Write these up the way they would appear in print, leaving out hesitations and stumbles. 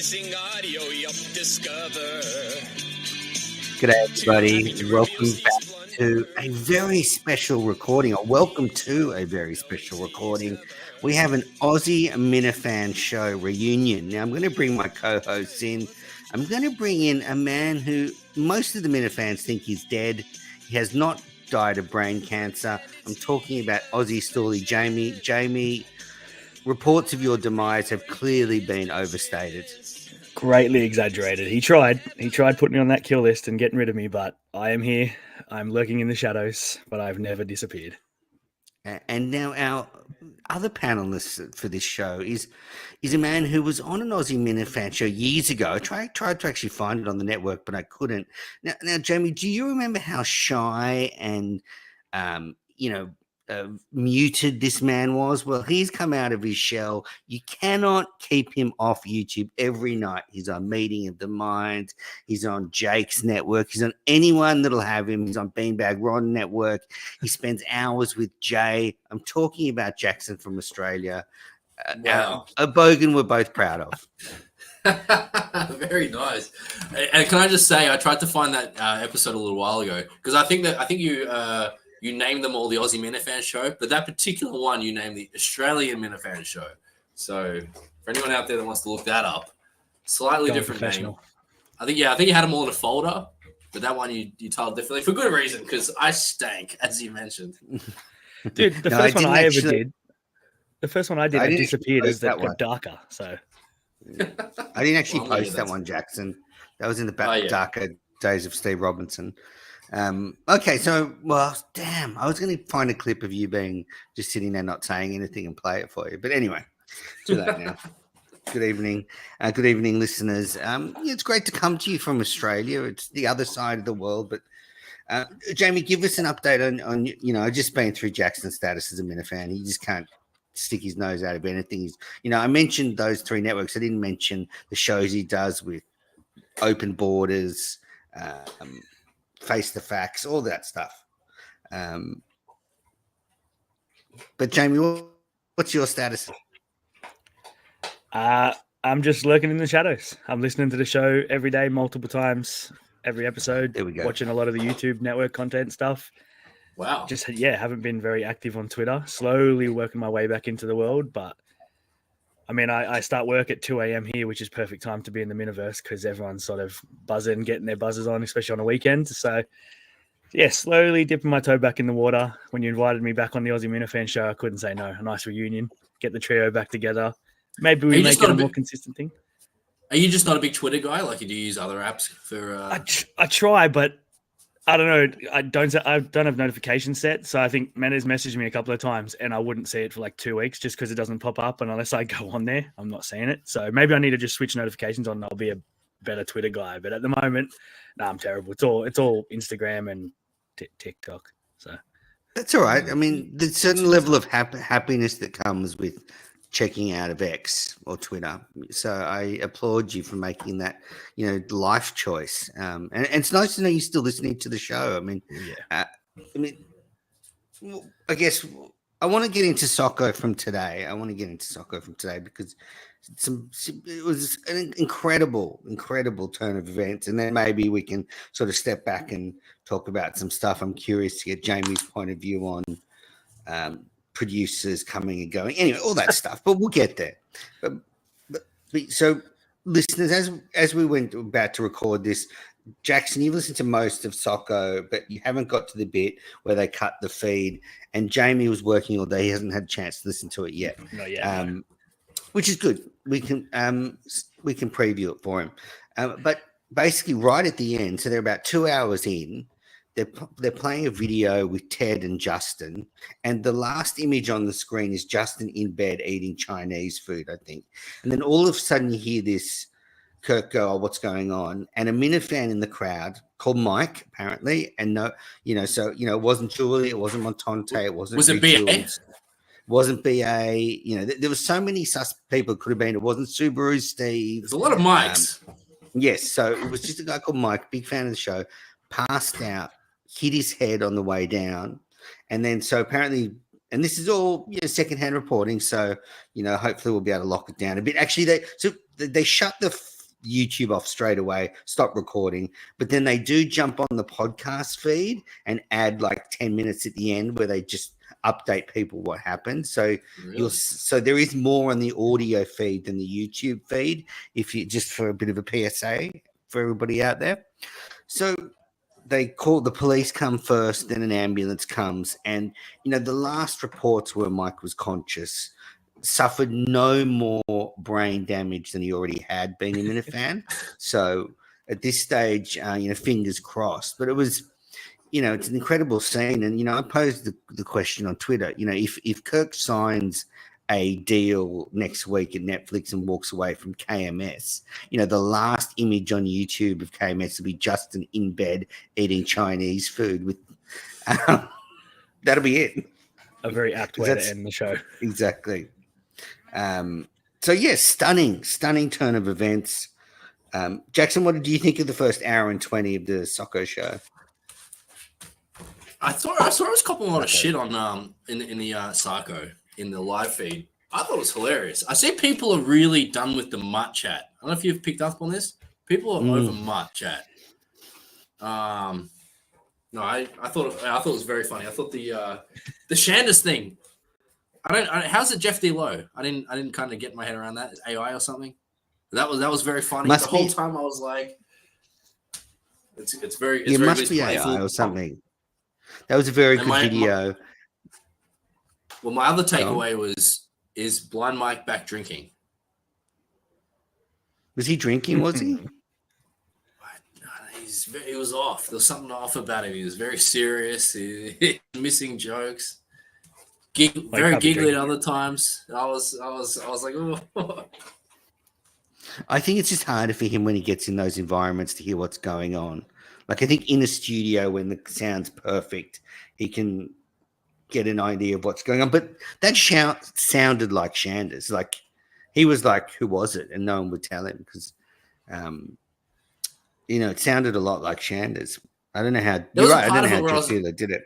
Amazing audio you'll discover. G'day everybody, welcome back to a very special recording, or welcome to a very special recording. We have an Aussie Minifan show reunion. Now I'm going to bring my co-hosts in. I'm going to bring in a man who most of the Minifans think is dead. He has not died of brain cancer. I'm talking about Aussie Stoolie Jamie. Jamie, reports of your demise have clearly been overstated. Greatly exaggerated. He tried putting me on that kill list and getting rid of me, but I am here. I'm lurking in the shadows, but I've never disappeared. And now our other panelist for this show is a man who was on an Aussie Minifan show years ago. I tried to actually find it on the network, but I couldn't. Now, Jamie, do you remember how shy and muted this man was? Well, he's come out of his shell. You cannot keep him off YouTube. Every night he's on Meeting of the Minds, he's on Jake's network, he's on anyone that'll have him, he's on Beanbag Ron network, he spends hours with Jay. I'm talking about Jackson from Australia. Wow. A bogan we're both proud of. Very nice. And can I just say, I tried to find that episode a little while ago because I think you named them all the Aussie Minifan show, but that particular one you named the Australian Minifan show. So for anyone out there that wants to look that up, slightly different name. I think you had them all in a folder, but that one you titled differently for good reason because I stank, as you mentioned. Dude, the first one I did, it disappeared as it got darker. So I didn't actually post that one, Jackson. That was in the darker days of Steve Robinson. Okay, so, well, damn, I was going to find a clip of you being just sitting there not saying anything and play it for you. But anyway, too late now. Good evening. Good evening, listeners. It's great to come to you from Australia. It's the other side of the world. But, Jamie, give us an update on I've just been through Jackson's status as a Minifan. He just can't stick his nose out of anything. I mentioned those three networks. I didn't mention the shows he does with Open Borders, Face the Facts, all that stuff. But Jamie, what's your status? I'm just lurking in the shadows. I'm listening to the show every day, multiple times, every episode. There we go. Watching a lot of the YouTube network content stuff. Wow. Just haven't been very active on Twitter. Slowly working my way back into the world, but I mean, I start work at 2 a.m. here, which is perfect time to be in the Miniverse because everyone's sort of buzzing, getting their buzzers on, especially on a weekend. So, yeah, slowly dipping my toe back in the water. When you invited me back on the Aussie Minifan show, I couldn't say no. A nice reunion, get the trio back together. Maybe we make it a more consistent thing. Are you just not a big Twitter guy? Like, do you use other apps for? I try, but I don't know. I don't have notifications set, so I think Matt has messaged me a couple of times, and I wouldn't see it for like 2 weeks just because it doesn't pop up. And unless I go on there, I'm not seeing it. So maybe I need to just switch notifications on. And I'll be a better Twitter guy. But at the moment, I'm terrible. It's all Instagram and TikTok. So that's all right. I mean, there's a certain level of happiness that comes with checking out of X or Twitter. So I applaud you for making that, life choice. And it's nice to know you're still listening to the show. I mean, I guess I want to get into SACO from today. Because it was an incredible turn of events. And then maybe we can sort of step back and talk about some stuff. I'm curious to get Jamie's point of view on producers coming and going, anyway, all that stuff, but we'll get there. But so listeners, as we went about to record this, Jackson, you've listened to most of SACO, but you haven't got to the bit where they cut the feed, and Jamie was working all day. He hasn't had a chance to listen to it yet. Not yet. Which is good. We can preview it for him. But basically right at the end, so they're about 2 hours in, they're playing a video with Ted and Justin, and the last image on the screen is Justin in bed eating Chinese food, I think. And then all of a sudden you hear this Kirk go, "Oh, what's going on?" And a Minifan in the crowd called Mike, apparently, and it wasn't Julie, it wasn't Montante, it wasn't. Was it BA? Wasn't BA? There was so many sus people it could have been. It wasn't Subaru Steve. There's a lot of Mikes. Yes, so it was just a guy called Mike, big fan of the show, passed out, hit his head on the way down, and then so apparently, and this is all secondhand reporting, so hopefully we'll be able to lock it down a bit. Actually, they shut the YouTube off straight away, stop recording. But then they do jump on the podcast feed and add like 10 minutes at the end where they just update people what happened. So so there is more on the audio feed than the YouTube feed, if you just for a bit of a PSA for everybody out there. So they call the police come first, then an ambulance comes, and the last reports were Mike was conscious, suffered no more brain damage than he already had being a Minifan. So at this stage, fingers crossed. But it was, it's an incredible scene. And, I posed the question on Twitter, if Kirk signs a deal next week at Netflix and walks away from KMS, the last image on YouTube of KMS will be Justin in bed eating Chinese food with, that'll be it. A very apt way to end the show. Exactly. So yes, stunning turn of events. Jackson, what did you think of the first hour and 20 of the SACO show? I saw it was copping a lot of shit on in the SACO in the live feed. I thought it was hilarious. I see people are really done with the mutt chat. I don't know if you've picked up on this. People are over mutt chat. No, I thought it was very funny. I thought the Shanders thing. How's it Jeff D. Lowe? I didn't kind of get my head around that. Is AI or something? That was very funny. The whole time I was like, it's very. It must be AI or something. That was a very good video. My other takeaway is Blind Mike back drinking. Was he drinking? Was he? He was off. There was something off about him. He was very serious. He missing jokes. Very giggly at other times. I was like, oh. I think it's just harder for him when he gets in those environments to hear what's going on. Like, I think in a studio when the sound's perfect, he can get an idea of what's going on. But that sounded like Shanders. Like, he was like, who was it? And no one would tell him because, it sounded a lot like Shanders. I don't know how. You're right. I don't know how Jeff did it.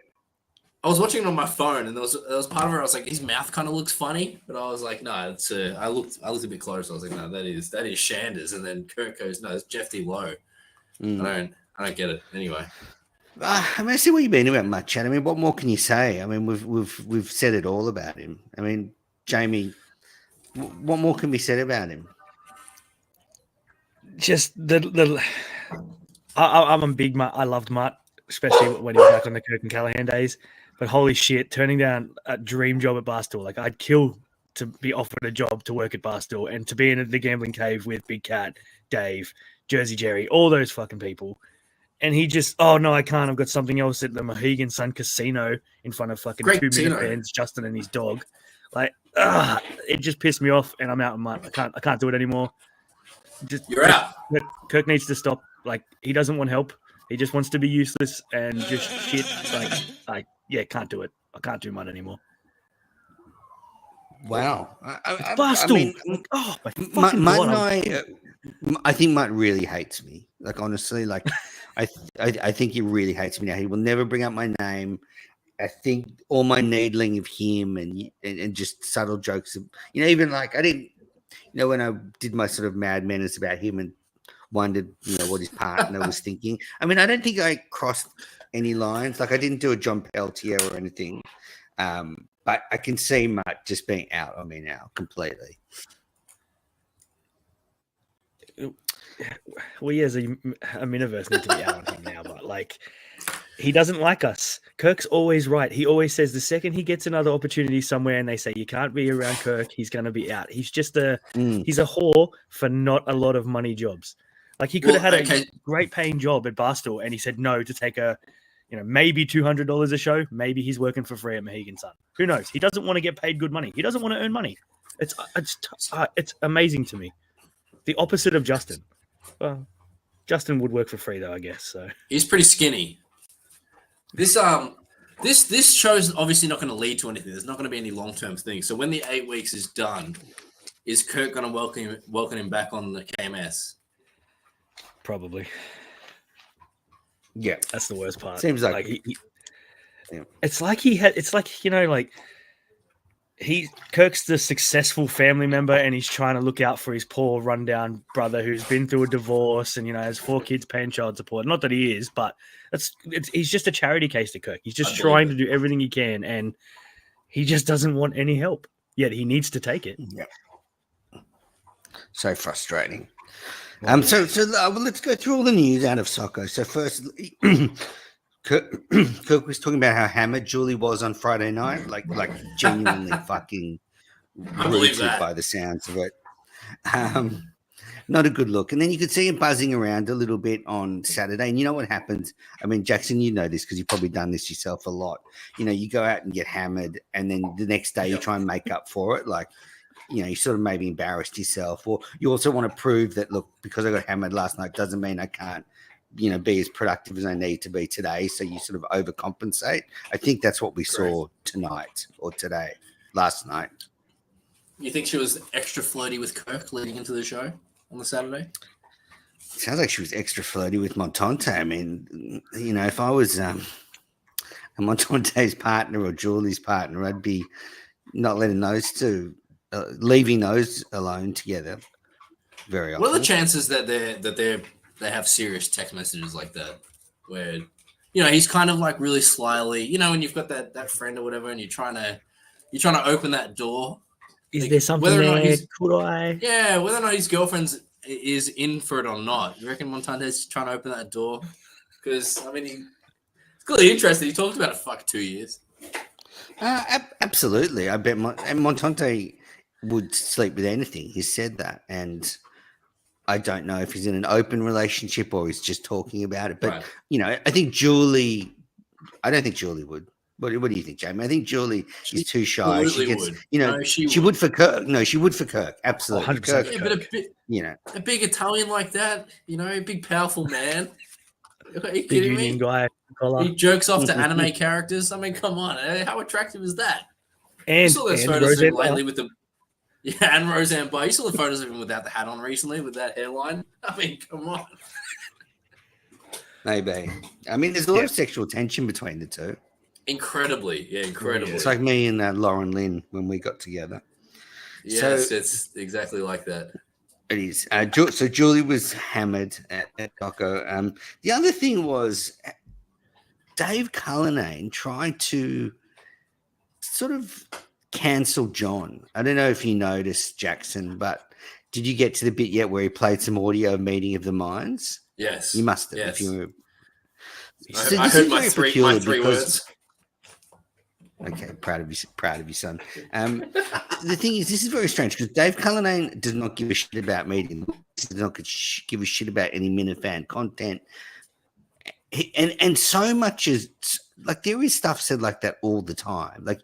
I was watching it on my phone, and there was part of it. I was like, his mouth kind of looks funny, but I was like, no, it's. I looked a bit closer. I was like, no, that is Shanders, and then Kurt goes, no, it's Jeff D. Lowe. I don't get it. Anyway, I see what you mean about Mutt Chat. I mean, what more can you say? I mean, we've said it all about him. I mean, Jamie, what more can be said about him? Just I'm a big Mutt. I loved Mutt, especially when he was back on the Kirk and Callahan days. But holy shit, turning down a dream job at Barstool. Like, I'd kill to be offered a job to work at Barstool and to be in the gambling cave with Big Cat, Dave, Jersey Jerry, all those fucking people. And he just, oh no, I can't. I've got something else at the Mohegan Sun Casino in front of fucking 2 million fans, Justin and his dog. Like, it just pissed me off, and I'm out of Mutt. I can't do it anymore. You're out. Kirk needs to stop. Like, he doesn't want help. He just wants to be useless and just shit. Like, yeah, can't do it. I can't do Mutt anymore. Wow. Barstool. Mutt and I think Mutt really hates me. Like, honestly, like, I think he really hates me now. He will never bring up my name. I think all my needling of him and just subtle jokes. Even like I didn't, when I did my sort of Mad Menace about him and wondered, what his partner was thinking. I mean, I don't think I crossed any lines. Like, I didn't do a John Peltier or anything. But I can see Mutt just being out on me now completely. We as a Miniverse need to be out on him now, but like, he doesn't like us. Kirk's always right. He always says the second he gets another opportunity somewhere and they say you can't be around Kirk, he's going to be out. He's just he's a whore for not a lot of money jobs. Like, he could have had a great paying job at Barstool and he said no to take a, maybe $200 a show. Maybe he's working for free at Mohegan Sun. Who knows? He doesn't want to get paid good money. He doesn't want to earn money. It's amazing to me. The opposite of Justin. Well, Justin would work for free though, I guess. So he's pretty skinny. This show's obviously not going to lead to anything. There's not going to be any long-term thing. So when the 8 weeks is done, is Kirk going to welcome him back on the KMS? Probably. Yeah, that's the worst part. Seems like it's like he had. It's like like Kirk's the successful family member, and he's trying to look out for his poor rundown brother who's been through a divorce and has 4 kids paying child support. Not that he is, but he's just a charity case to Kirk. He's just trying to do everything he can, and he just doesn't want any help. Yet he needs to take it. Yeah. So frustrating. So let's go through all the news out of SACO. So first, Kirk was talking about how hammered Julie was on Friday night, like genuinely fucking rooted by the sounds of it. Not a good look. And then you could see him buzzing around a little bit on Saturday. And you know what happens? I mean, Jackson, you know this because you've probably done this yourself a lot. You go out and get hammered, and then the next day you try and make up for it. Like, you sort of maybe embarrassed yourself, or you also want to prove that, look, because I got hammered last night doesn't mean I can't, be as productive as I need to be today. So you sort of overcompensate. I think that's what we saw tonight or today, last night. You think she was extra flirty with Kirk leading into the show on the Saturday? Sounds like she was extra flirty with Montante. I mean, if I was Montante's partner or Julie's partner, I'd be not letting those two, leaving those alone together very often. What are the chances that they have serious text messages like that, where he's kind of like really slyly, when you've got that friend or whatever, and you're trying to open that door. Is there something there? Could I? Yeah, whether or not his girlfriend is in for it or not. You reckon Montante's trying to open that door? Because I mean, he's clearly interested. He talked about it for 2 years. Absolutely, I bet. And Montante would sleep with anything. He said that, and I don't know if he's in an open relationship or he's just talking about it. But right. I think Julie. I don't think Julie would. What do you think, Jamie? I think Julie is too shy. She gets, would. She would for Kirk. No, she would for Kirk. Absolutely. 100%. Kirk, Yeah, but a big Italian like that, a big powerful man. Are you kidding me? Guy, he jerks off to anime characters. I mean, come on. How attractive is that? And you saw those photos of him lately with the and Roseanne Barr. You saw the photos of him without the hat on recently with that hairline. I mean, come on. Maybe. I mean, there's a lot of sexual tension between the two. Incredibly. It's like me and Lauren Lynn when we got together. Yes, so, it's exactly like that. It is. So Julie was hammered at SACO. The other thing was Dave Cullinane tried to sort of cancel John. I don't know if you noticed, Jackson, but did you get to the bit yet where he played some audio of Meeting of the Minds? Yes. You must have. Yes. If you were... I heard my three words. Okay, proud of you, son. The thing is, this is very strange because Dave Cullinane does not give a shit about meeting. He does not give a shit about any Minifan content. And so much is like there is stuff said like that all the time. Like,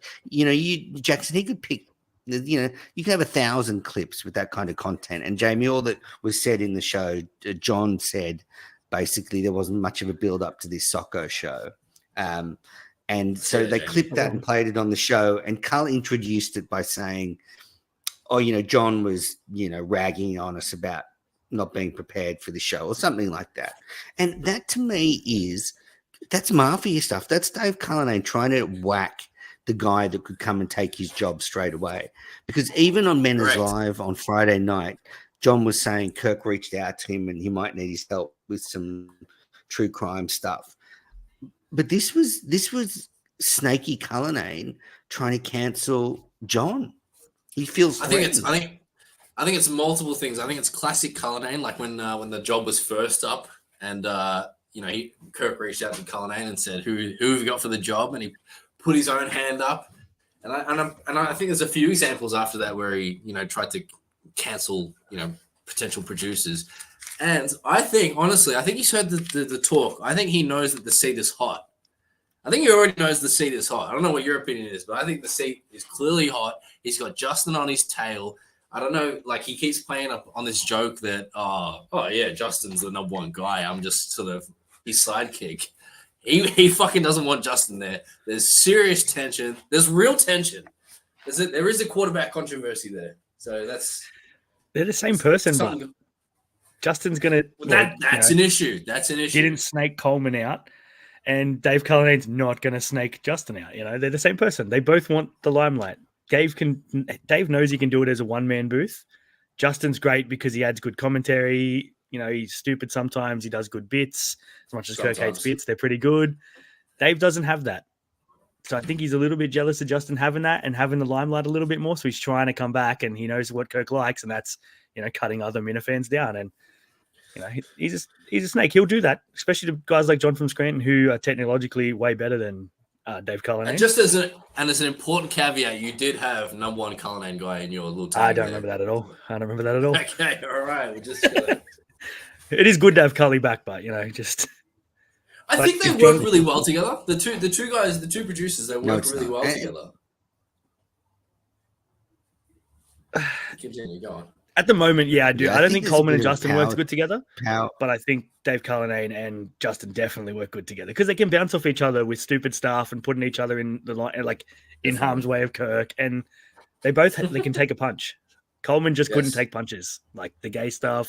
Jackson, he could pick, you can have 1,000 clips with that kind of content. And Jamie, all that was said in the show, John said basically there wasn't much of a build up to this SACO show. And so they clipped that and played it on the show. And Carl introduced it by saying, John was, ragging on us about not being prepared for the show or something like that. And that to me that's mafia stuff. That's Dave Cullinane trying to whack the guy that could come and take his job straight away. Because even on Men is Live on Friday night, John was saying Kirk reached out to him and he might need his help with some true crime stuff. But this was snaky Cullinane trying to cancel John. He feels. I think it's multiple things. I think it's classic Cullinane, like when the job was first up, and Kirk reached out to Cullinane and said, "Who have you got for the job?" And he put his own hand up. And I think there's a few examples after that where he tried to cancel potential producers. And I think, honestly, he's heard the talk. I think he knows that the seat is hot. I think he already knows the seat is hot. I don't know what your opinion is, but I think the seat is clearly hot. He's got Justin on his tail. I don't know, like he keeps playing up on this joke that, oh yeah, Justin's the number one guy. I'm just sort of his sidekick. He fucking doesn't want Justin there. There's serious tension. There's real tension. There is a quarterback controversy there. So they're the same person, but Justin's going to... That's an issue. That's an issue. Didn't snake Coleman out, and Dave Cullinane's not going to snake Justin out. They're the same person. They both want the limelight. Dave knows he can do it as a one-man booth. Justin's great because he adds good commentary. You know, he's stupid sometimes. He does good bits. As much as Kirk hates bits, they're pretty good. Dave doesn't have that. So I think he's a little bit jealous of Justin having that and having the limelight a little bit more. So he's trying to come back, and he knows what Kirk likes, and that's, you know, cutting other Minifans down. And, you know, he's a snake. He'll do that, especially to guys like John from Scranton, who are technologically way better than Dave Cullinane. And just as an important caveat, you did have number one Cullinane guy in your little team. I don't remember that at all. Okay, all right. We're just gonna... It is good to have Cully back, but, you know, just... I think they work really well together. The two guys, the two producers, they work really well together. Continue, go on. At the moment, yeah, I do. Yeah, I don't think Coleman and Justin work power- good together, but I think Dave Cullinane and Justin definitely work good together because they can bounce off each other with stupid stuff and putting each other in the line, like in harm's way of Kirk, and they can take a punch. Coleman just couldn't take punches, like the gay stuff,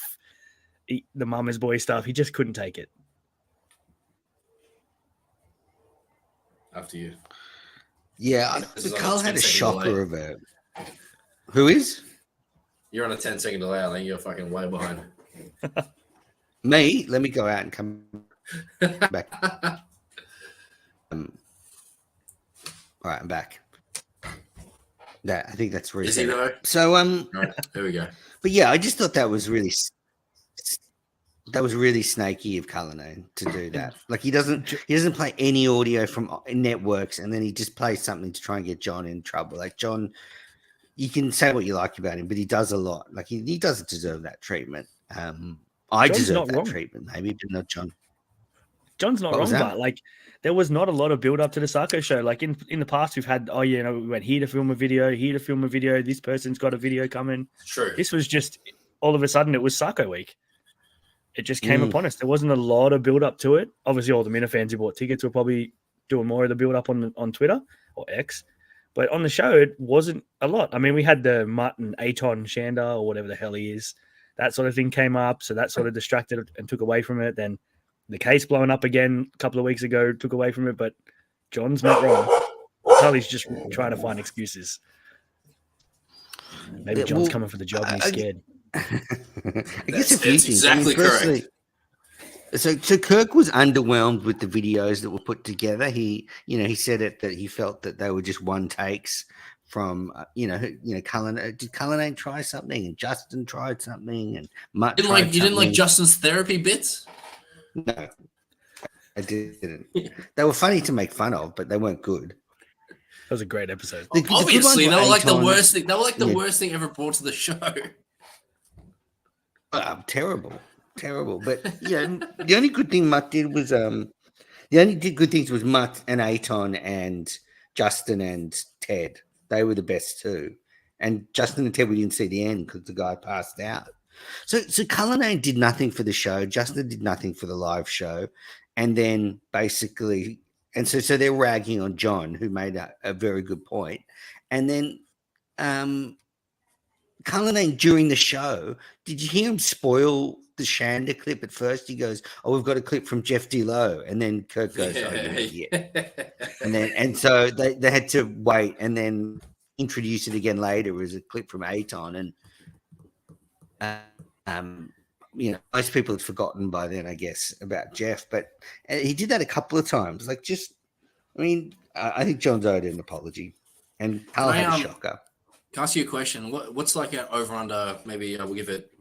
the mama's boy stuff. He just couldn't take it. After you. Yeah, This is on Carl a had a 10-second shocker delay. of a. Who is? You're on a 10-second delay. I think you're fucking way behind. Me? Let me go out and come back. All right, I'm back. I think that's really. Is he though? So All right, here we go. but yeah, I just thought that was really snaky of Cullinane to do that. Like he doesn't play any audio from networks, and then he just plays something to try and get John in trouble. Like John, you can say what you like about him, but he does a lot. Like he doesn't deserve that treatment. I John's deserve not that wrong. treatment, maybe, but not John. John's not What was wrong, that? but like there was not a lot of build up to the SACO show. Like in the past, we've had, we went here to film a video, this person's got a video coming. True. This was just all of a sudden it was SACO week. It just came upon us. There wasn't a lot of build up to it. Obviously, all the Minifans who bought tickets were probably doing more of the build up on Twitter or X. But on the show, it wasn't a lot. I mean, we had the Mutt and Aton Shanda or whatever the hell he is. That sort of thing came up. So that sort of distracted and took away from it. Then the case blowing up again a couple of weeks ago took away from it. But John's not wrong. Tully's just trying to find excuses. Maybe John's coming for the job and he's scared. I guess a few That's things. exactly correct. So Kirk was underwhelmed with the videos that were put together. He said that he felt that they were just one takes from Cullinane. Did Cullinane try something and Justin tried something and Mutt You didn't like Justin's therapy bits? No, I didn't. They were funny to make fun of, but they weren't good. That was a great episode. Obviously, they were like the Aton, worst thing. They were like the worst thing ever brought to the show. Terrible. But the only good thing Mutt did was the only good things was Mutt and Aton and Justin and Ted. They were the best two. And Justin and Ted, we didn't see the end because the guy passed out. So Cullinane did nothing for the show. Justin did nothing for the live show, and then basically, and so they're ragging on John, who made a very good point, and then Cullinane during the show, did you hear him spoil the Shanda clip at first? He goes, "Oh, we've got a clip from Jeff D'Lo," and then Kirk goes, "Oh, you idiot." and so they had to wait and then introduce it again later as a clip from Aton, and most people had forgotten by then, I guess, about Jeff, but he did that a couple of times. Like, I think John's owed an apology, and Carl had a shocker. Can I ask you a question? What's like an over under? Maybe we'll give it.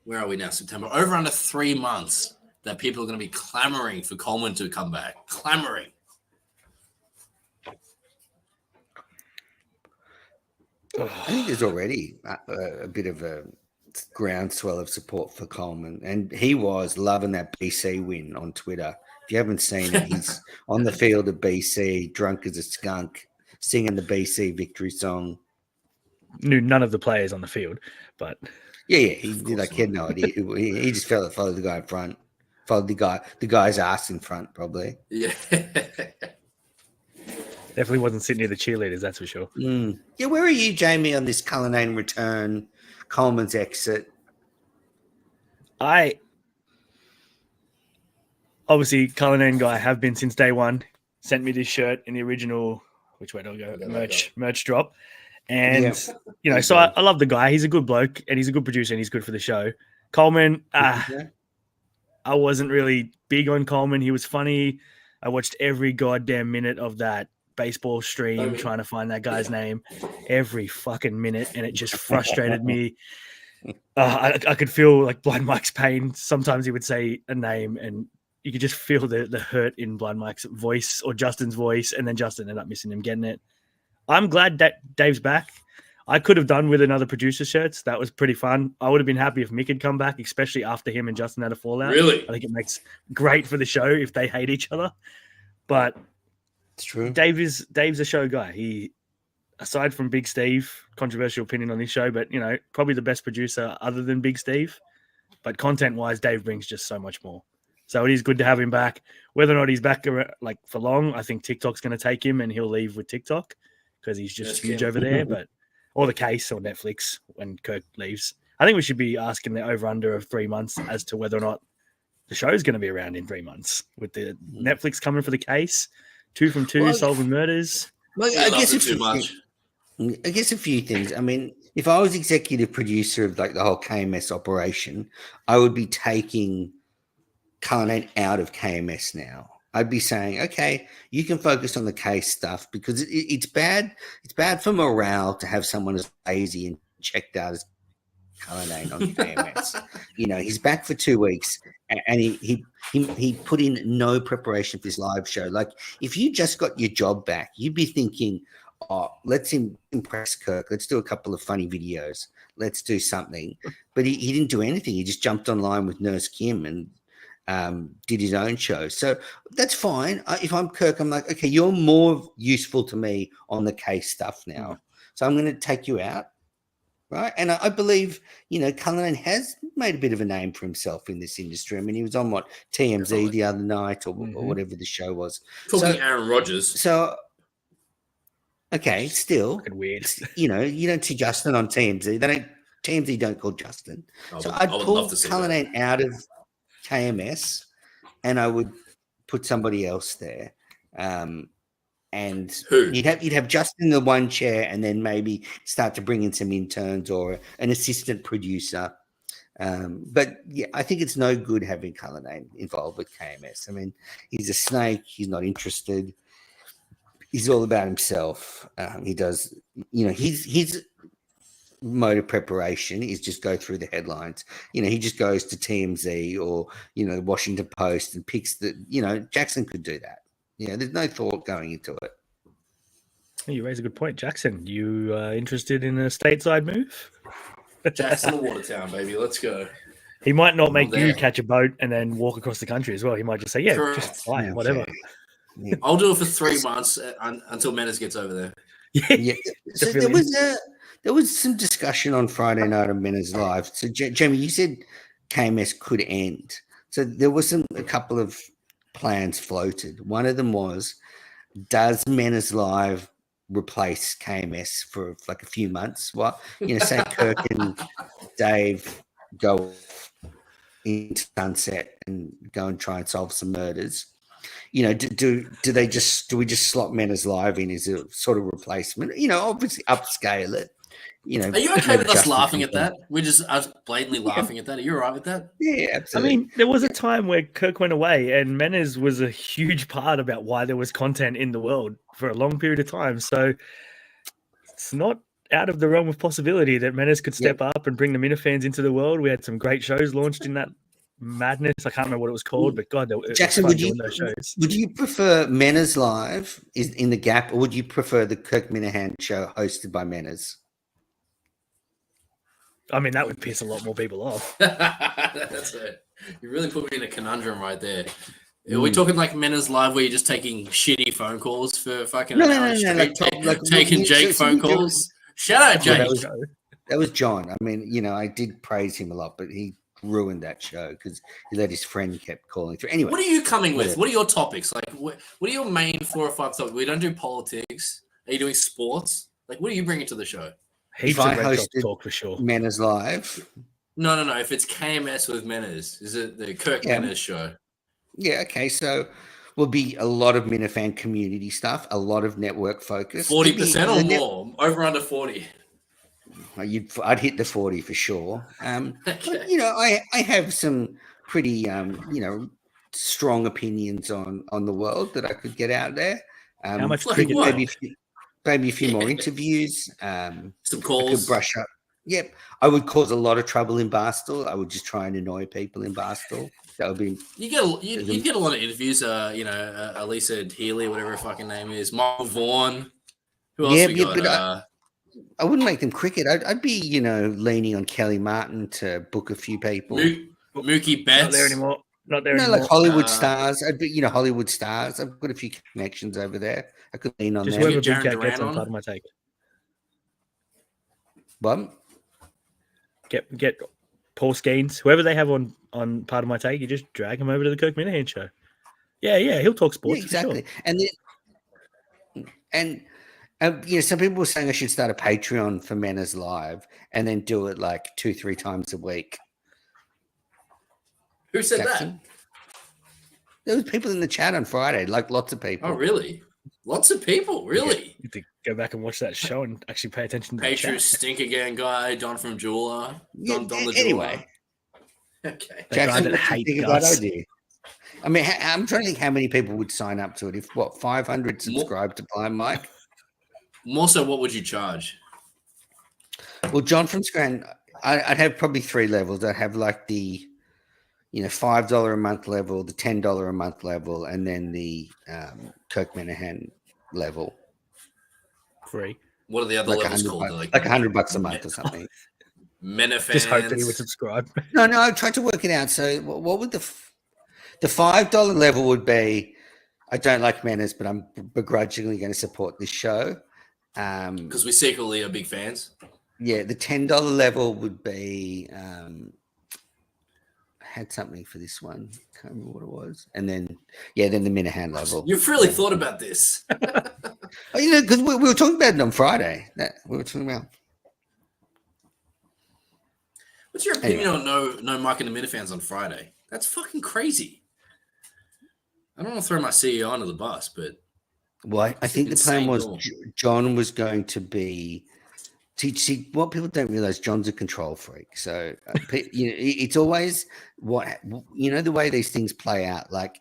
Where are we now? September. Over under 3 months that people are going to be clamoring for Coleman to come back. Clamoring. I think there's already a bit of a groundswell of support for Coleman, and he was loving that BC win on Twitter. If you haven't seen it, he's on the field at BC, drunk as a skunk, singing the BC victory song. Knew none of the players on the field, but yeah, he had no idea. He just followed the guy in front, followed the guy's ass in front, probably. Yeah. Definitely wasn't sitting near the cheerleaders, that's for sure. Yeah, where are you, Jamie, on this Cullinane return, Coleman's exit? Obviously, Cullinane guy, have been since day one. Sent me this shirt in the original, which way do I go? Merch drop. And so I love the guy. He's a good bloke, and he's a good producer, and he's good for the show. Coleman, I wasn't really big on Coleman. He was funny. I watched every goddamn minute of that baseball stream trying to find that guy's name every fucking minute, and it just frustrated me. I could feel like Blind Mike's pain. Sometimes he would say a name, and you could just feel the hurt in Blind Mike's voice or Justin's voice, and then Justin ended up missing him getting it. I'm glad that Dave's back. I could have done with another producer shirts. That was pretty fun. I would have been happy if Mick had come back, especially after him and Justin had a fallout. Really? I think it makes great for the show if they hate each other. But it's true. Dave's a show guy. He, aside from Big Steve, controversial opinion on this show, but probably the best producer other than Big Steve. But content-wise, Dave brings just so much more. So it is good to have him back. Whether or not he's back like for long, I think TikTok's going to take him and he'll leave with TikTok because he's just huge over there. But or the case or Netflix when Kirk leaves. I think we should be asking the over-under of 3 months as to whether or not the show's going to be around in 3 months with the Netflix coming for the case, 2 from 2, solving murders. Well, I guess a few things. I mean, if I was executive producer of like the whole KMS operation, I would be taking Cullinane out of KMS now. I'd be saying, okay, you can focus on the case stuff because it's bad. It's bad for morale to have someone as lazy and checked out as Cullinane on KMS. He's back for 2 weeks and he put in no preparation for this live show. Like, if you just got your job back, you'd be thinking, oh, let's impress Kirk. Let's do a couple of funny videos. Let's do something. But he didn't do anything. He just jumped online with Nurse Kim and did his own show. So that's fine. If I'm Kirk, I'm like, okay, you're more useful to me on the case stuff now. So I'm going to take you out. Right. And I believe, Cullinane has made a bit of a name for himself in this industry. I mean, he was on TMZ the other night or whatever the show was. Talking Aaron Rodgers. So, okay, still. Fucking weird. You don't see Justin on TMZ. TMZ don't call Justin. I'd pull Cullinane out of KMS and I would put somebody else there. And you'd have Justin in the one chair and then maybe start to bring in some interns or an assistant producer. But yeah, I think it's no good having Cullinane involved with KMS. I mean, he's a snake. He's not interested. He's all about himself. He does, his mode of preparation is just go through the headlines. He just goes to TMZ or, the Washington Post and picks Jackson could do that. There's no thought going into it. You raise a good point, Jackson. You interested in a stateside move? Jackson or Watertown, baby. Let's go. He might not make you catch a boat and then walk across the country as well. He might just say, just fly, whatever. Yeah. I'll do it for 3 months until Menace gets over there. Yeah. So there was some discussion on Friday night on Menace Live. So, Jamie, you said KMS could end. So there was a couple of plans floated. One of them was, does Menace Live replace KMS for like a few months? Well, say Kirk and Dave go into sunset and go and try and solve some murders. Do we just slot Menace Live in as a sort of replacement? Obviously upscale it. Are you okay with us laughing at that? We're just us blatantly laughing at that. Are you all right with that? Yeah, absolutely. I mean, there was a time where Kirk went away and Menace was a huge part about why there was content in the world for a long period of time. So it's not out of the realm of possibility that Menace could step up and bring the Minifans into the world. We had some great shows launched in that madness. I can't remember what it was called, but God, Jackson, would you prefer Menace Live is in the gap, or would you prefer the Kirk Minahan show hosted by Menace? I mean, that would piss a lot more people off. That's it. You really put me in a conundrum right there. Are we talking like Menace Live where you're just taking shitty phone calls for fucking taking Jake phone calls? Shout out Jake. That was John. I mean, I did praise him a lot, but he ruined that show because he let his friend kept calling through. Anyway, what are you coming with? What are your topics? Like, what are your main 4 or 5 topics? We don't do politics. Are you doing sports? Like, what are you bringing to the show? Heaps of red talk for sure. Menace Live. No. If it's KMS with Menace, is it the Kirk Menace show? Yeah. Okay. So, will be a lot of Minifan community stuff, a lot of network focus. 40% or more? Over under 40? I'd hit the 40 for sure. Okay. But, you know, I have some pretty, you know, strong opinions on the world that I could get out there. How much like cricket? what? Maybe a few more interviews. Some I calls. could brush up. Yep. I would cause a lot of trouble in Barstool. I would just try and annoy people in Barstool. That would be. You get a lot of interviews. You know, Elisa Healy, whatever her fucking name is, Michael Vaughan. Who else we got? But I wouldn't make them cricket. I'd be, you know, leaning on Kelly Martin to book a few people. Mookie Betts. Not there anymore. Not there No, anymore. like Hollywood stars. I'd be, you know, Hollywood stars. I've got a few connections over there. I could lean on Just them. whoever Jaron Big Cat gets Duran on Part of My Take. What? Get Paul Skeens, whoever they have on Part of My Take, you just drag him over to the Kirk Minahan show. Yeah, he'll talk sports. Yeah, exactly. For sure. And you know, some people were saying I should start a Patreon for Mena's Live and then do it like 2-3 times a week. Who said Jackson? There was people in the chat on Friday, like lots of that? people. Oh, really? Lots of people, really? You have to go back and watch that show and actually pay attention to the Patriots chat. Stink Again guy, Don from Jeweler. Don the Jeweler. Anyway. Okay. The guy Jackson, that what do you hates think of that us. idea? I mean, I'm trying to think how many people would sign up to it. If 500 subscribe to Blind Mike? More so, what would you charge? Well, John from Scranton, I'd have probably 3 levels. I'd have like the, you know, $5 a month level, the $10 a month level, and then the Kirk Minahan level. Free. What are the other Like levels called? like $100 a month or something. Minifans. Just hope that he would subscribe. No, I tried to work it out. So what would the $5 level would be? I don't like Menace, but I'm begrudgingly going to support this show. Because we secretly are big fans. Yeah, the $10 level would be had something for this one. Can't remember what it was. And then the Minahan level. You've really thought about this. Oh, you know, because we were talking about it on Friday. We were talking about. What's your opinion on no Mike and the Minifans on Friday? That's fucking crazy. I don't want to throw my CEO under the bus, but Well, I think the plan was goal. John was going to be. See, what people don't realize, John's a control freak. So, you know, it's always the way these things play out. Like,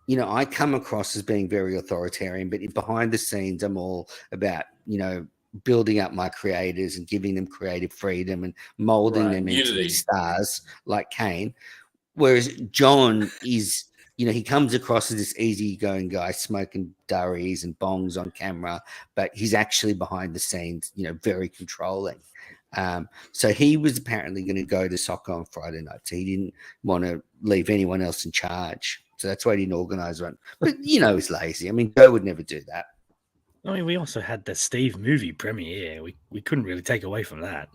you know, I come across as being very authoritarian, but behind the scenes, I'm all about, you know, building up my creators and giving them creative freedom and molding them into stars like Kane. Whereas John is, you know, he comes across as this easygoing guy smoking durries and bongs on camera, but he's actually behind the scenes, you know, very controlling. So he was apparently going to go to SACO on Friday night. So he didn't want to leave anyone else in charge. So that's why he didn't organize one. But, you know, he's lazy. I mean, Joe would never do that. I mean, we also had the Steve movie premiere. We couldn't really take away from that.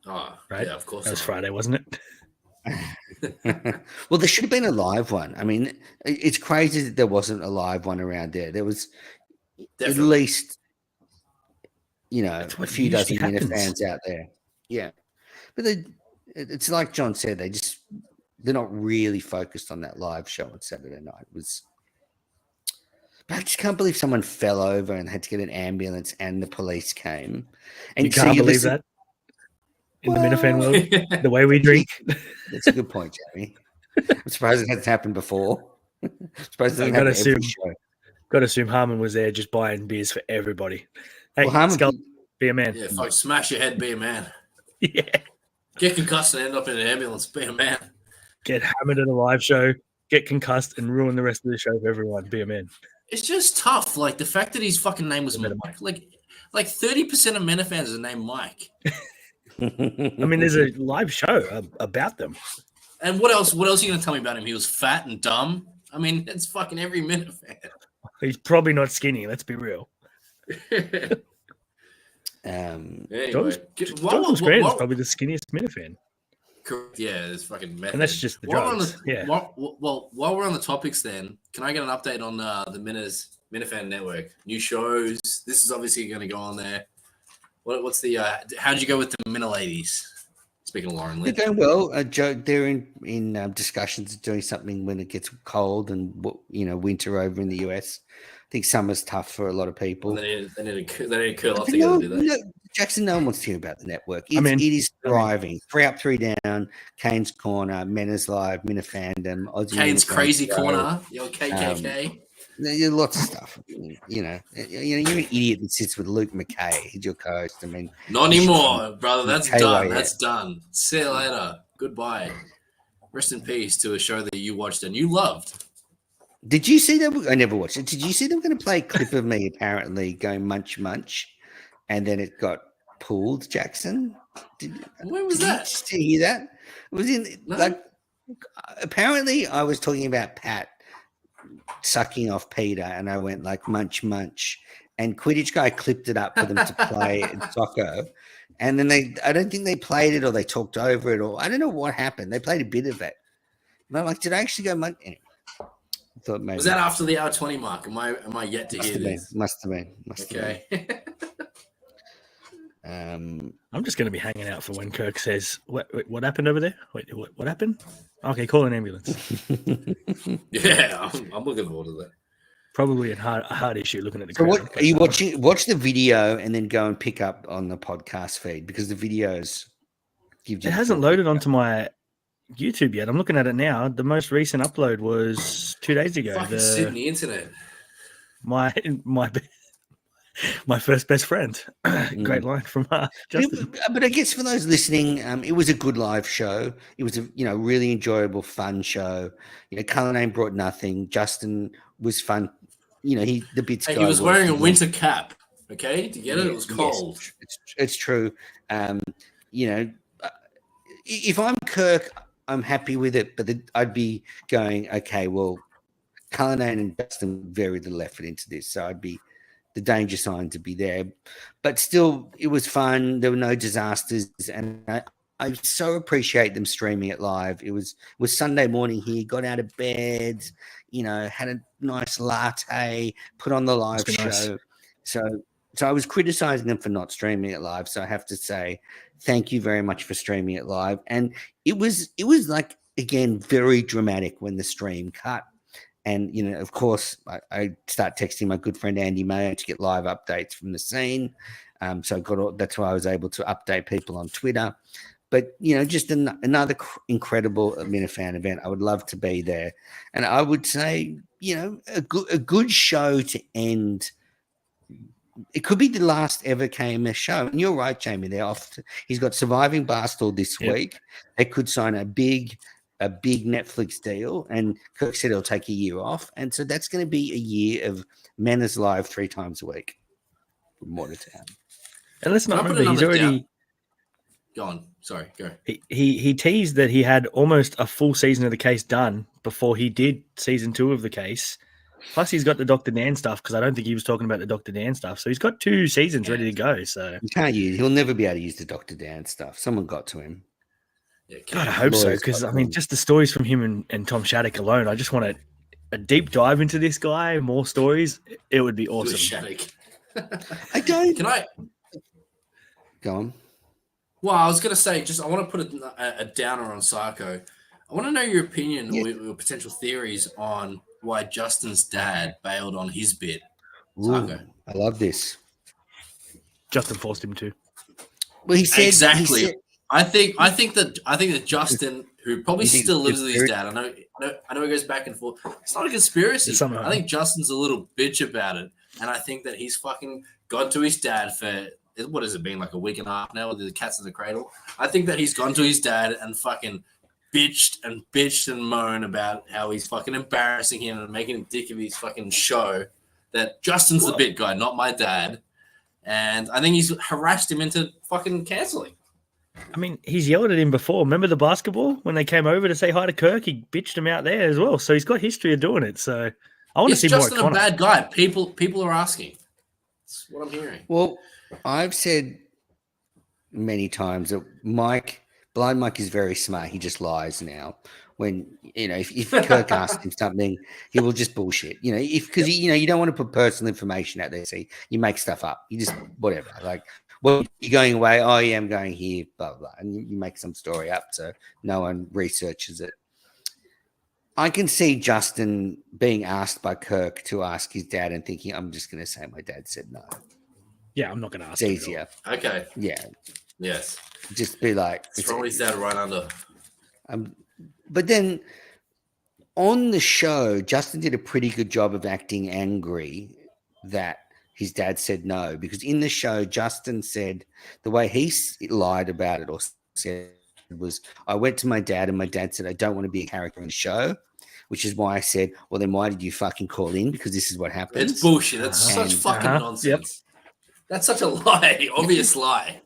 Oh, right? Yeah, of course. That was Friday, wasn't it? Well, there should have been a live one. I mean, it's crazy that there wasn't a live one around there. There was at least, you know, a few dozen Minifans out there. Yeah. But it's like John said, they're not really focused on that live show on Saturday night. But I just can't believe someone fell over and had to get an ambulance and the police came. And you can't believe that? In the Minifan world, the way we drink. That's a good point, Jamie. I'm surprised it hasn't happened before. Surprised it hasn't happened every show. Got to assume Harmon was there just buying beers for everybody. Hey, well, Harmon, be a man. Yeah, fuck, smash your head, be a man. Yeah. Get concussed and end up in an ambulance, be a man. Get hammered at a live show, get concussed, and ruin the rest of the show for everyone. Be a man. It's just tough. Like the fact that his fucking name was Mike. Like 30% of Minifans are named Mike. I mean, there's a live show about them. And what else? What else are you gonna tell me about him? He was fat and dumb. I mean, it's fucking every Minifan. He's probably not skinny. Let's be real. Anyway, Jonathan Scranton is probably the skinniest Minifan. Yeah, it's fucking method. And that's just the drugs. While we're on the topics, then can I get an update on the Minifan network? New shows. This is obviously going to go on there. What's the? How'd you go with the Mina ladies? Speaking of Lauren They're Lynch. going well. Joe, they're in discussions of doing something when it gets cold and winter over in the US. I think summer's tough for a lot of people. Well, they need to curl up But together, do they? Jackson, no one wants to hear about the network. It is thriving. 3 Up, 3 Down, Kane's Corner, Menace Live, Minifandom, Aussie Kane's Minifan Crazy Show. Corner, your KKK. There's lots of stuff. You're an idiot that sits with Luke McKay. He's your co-host. I mean, Not anymore, brother. That's McKay, done. yeah. That's done. See you later. Goodbye. Rest in peace to a show that you watched and you loved. Did you see that? I never watched it. Did you see them going to play a clip of me apparently going munch munch, and then it got pulled? Jackson, Where was that? Did you hear that? It was in apparently I was talking about Pat sucking off Peter, and I went like munch munch, and Quidditch guy clipped it up for them to play in SACO, and then I don't think they played it or they talked over it or I don't know what happened. They played a bit of it, and I'm like, did I actually go munch? Anyway, I thought maybe was that after the hour 20 mark? Am I yet to hear this? Must have been. Okay. I'm just going to be hanging out for when Kirk says, "What happened over there? Wait, what happened?" Okay, call an ambulance. Yeah, I'm looking forward to that. Probably a hard issue looking at the. So what are you watching? Watch the video and then go and pick up on the podcast feed because the videos give you. It hasn't loaded onto my YouTube yet. I'm looking at it now. The most recent upload was 2 days ago. Fucking Sydney internet. My first best friend. Great line from Justin. But I guess for those listening, it was a good live show. It was a really enjoyable, fun show. Cullinane brought nothing. Justin was fun. The bits. Hey, he was wearing a winter cap. Okay, to get it, it was cold. Yes, it's true. If I'm Kirk, I'm happy with it. But I'd be going, okay, well, Cullinane and Justin very little effort into this, so I'd be. The danger sign to be there, but still, it was fun. There were no disasters, and I so appreciate them streaming it live. It was Sunday morning here. Got out of bed, had a nice latte, put on the live show. Nice. So I was criticizing them for not streaming it live. So I have to say, thank you very much for streaming it live. And it was like again very dramatic when the stream cut. And, of course, I start texting my good friend Andy Mayo to get live updates from the scene. So that's why I was able to update people on Twitter. But, just another incredible Minifan event. I would love to be there. And I would say, a good show to end. It could be the last ever KMS show. And you're right, Jamie. He's got Surviving Barstool this week. They could sign a big Netflix deal, and Kirk said he'll take a year off, and so that's going to be a year of Manners Live 3 times a week from Watertown. And let's not remember, he's already gone. Sorry, go. He teased that he had almost a full season of the case done before he did season 2 of the case. Plus, he's got the Dr. Dan stuff because I don't think he was talking about the Dr. Dan stuff. So he's got 2 seasons ready to go. So he'll never be able to use the Dr. Dan stuff. Someone got to him. God, I hope so, because just the stories from him and Tom Shattuck alone, I just want a deep dive into this guy, more stories. It would be awesome. Shattuck. Can I go on? Well, I was going to say, I want to put a downer on SACO. I want to know your opinion or your potential theories on why Justin's dad bailed on his bit. SACO. I love this. Justin forced him to. Well, he said exactly. I think that Justin, who probably still lives with his dad, I know he goes back and forth. It's not a conspiracy. I think Justin's a little bitch about it, and I think that he's fucking gone to his dad for what has it been, like a week and a half now with the cats in the cradle. I think that he's gone to his dad and fucking bitched and moaned about how he's fucking embarrassing him and making a dick of his fucking show. That Justin's the bit guy, not my dad, and I think he's harassed him into fucking canceling. I mean, he's yelled at him before. Remember the basketball when they came over to say hi to Kirk? He bitched him out there as well. So he's got history of doing it. So I want to see more. Justin a bad guy. People are asking. That's what I'm hearing. Well, I've said many times that Blind Mike is very smart. He just lies now. When if Kirk asks him something, he will just bullshit. Because you don't want to put personal information out there. So you make stuff up. You just whatever. Like well, you're going away. Oh, yeah, I'm going here, blah, blah. And you make some story up so no one researches it. I can see Justin being asked by Kirk to ask his dad and thinking, I'm just going to say my dad said no. Yeah, I'm not going to ask It's him. easier. Okay. Yeah. Yes. Just be like. It's probably his dad right under. But then on the show, Justin did a pretty good job of acting angry that his dad said no, because in the show, Justin said the way he lied about it or said was, I went to my dad and my dad said, I don't want to be a character in the show, which is why I said, well, then why did you fucking call in? Because this is what happens. It's bullshit. That's such fucking nonsense. Yep. That's such a lie, obvious lie.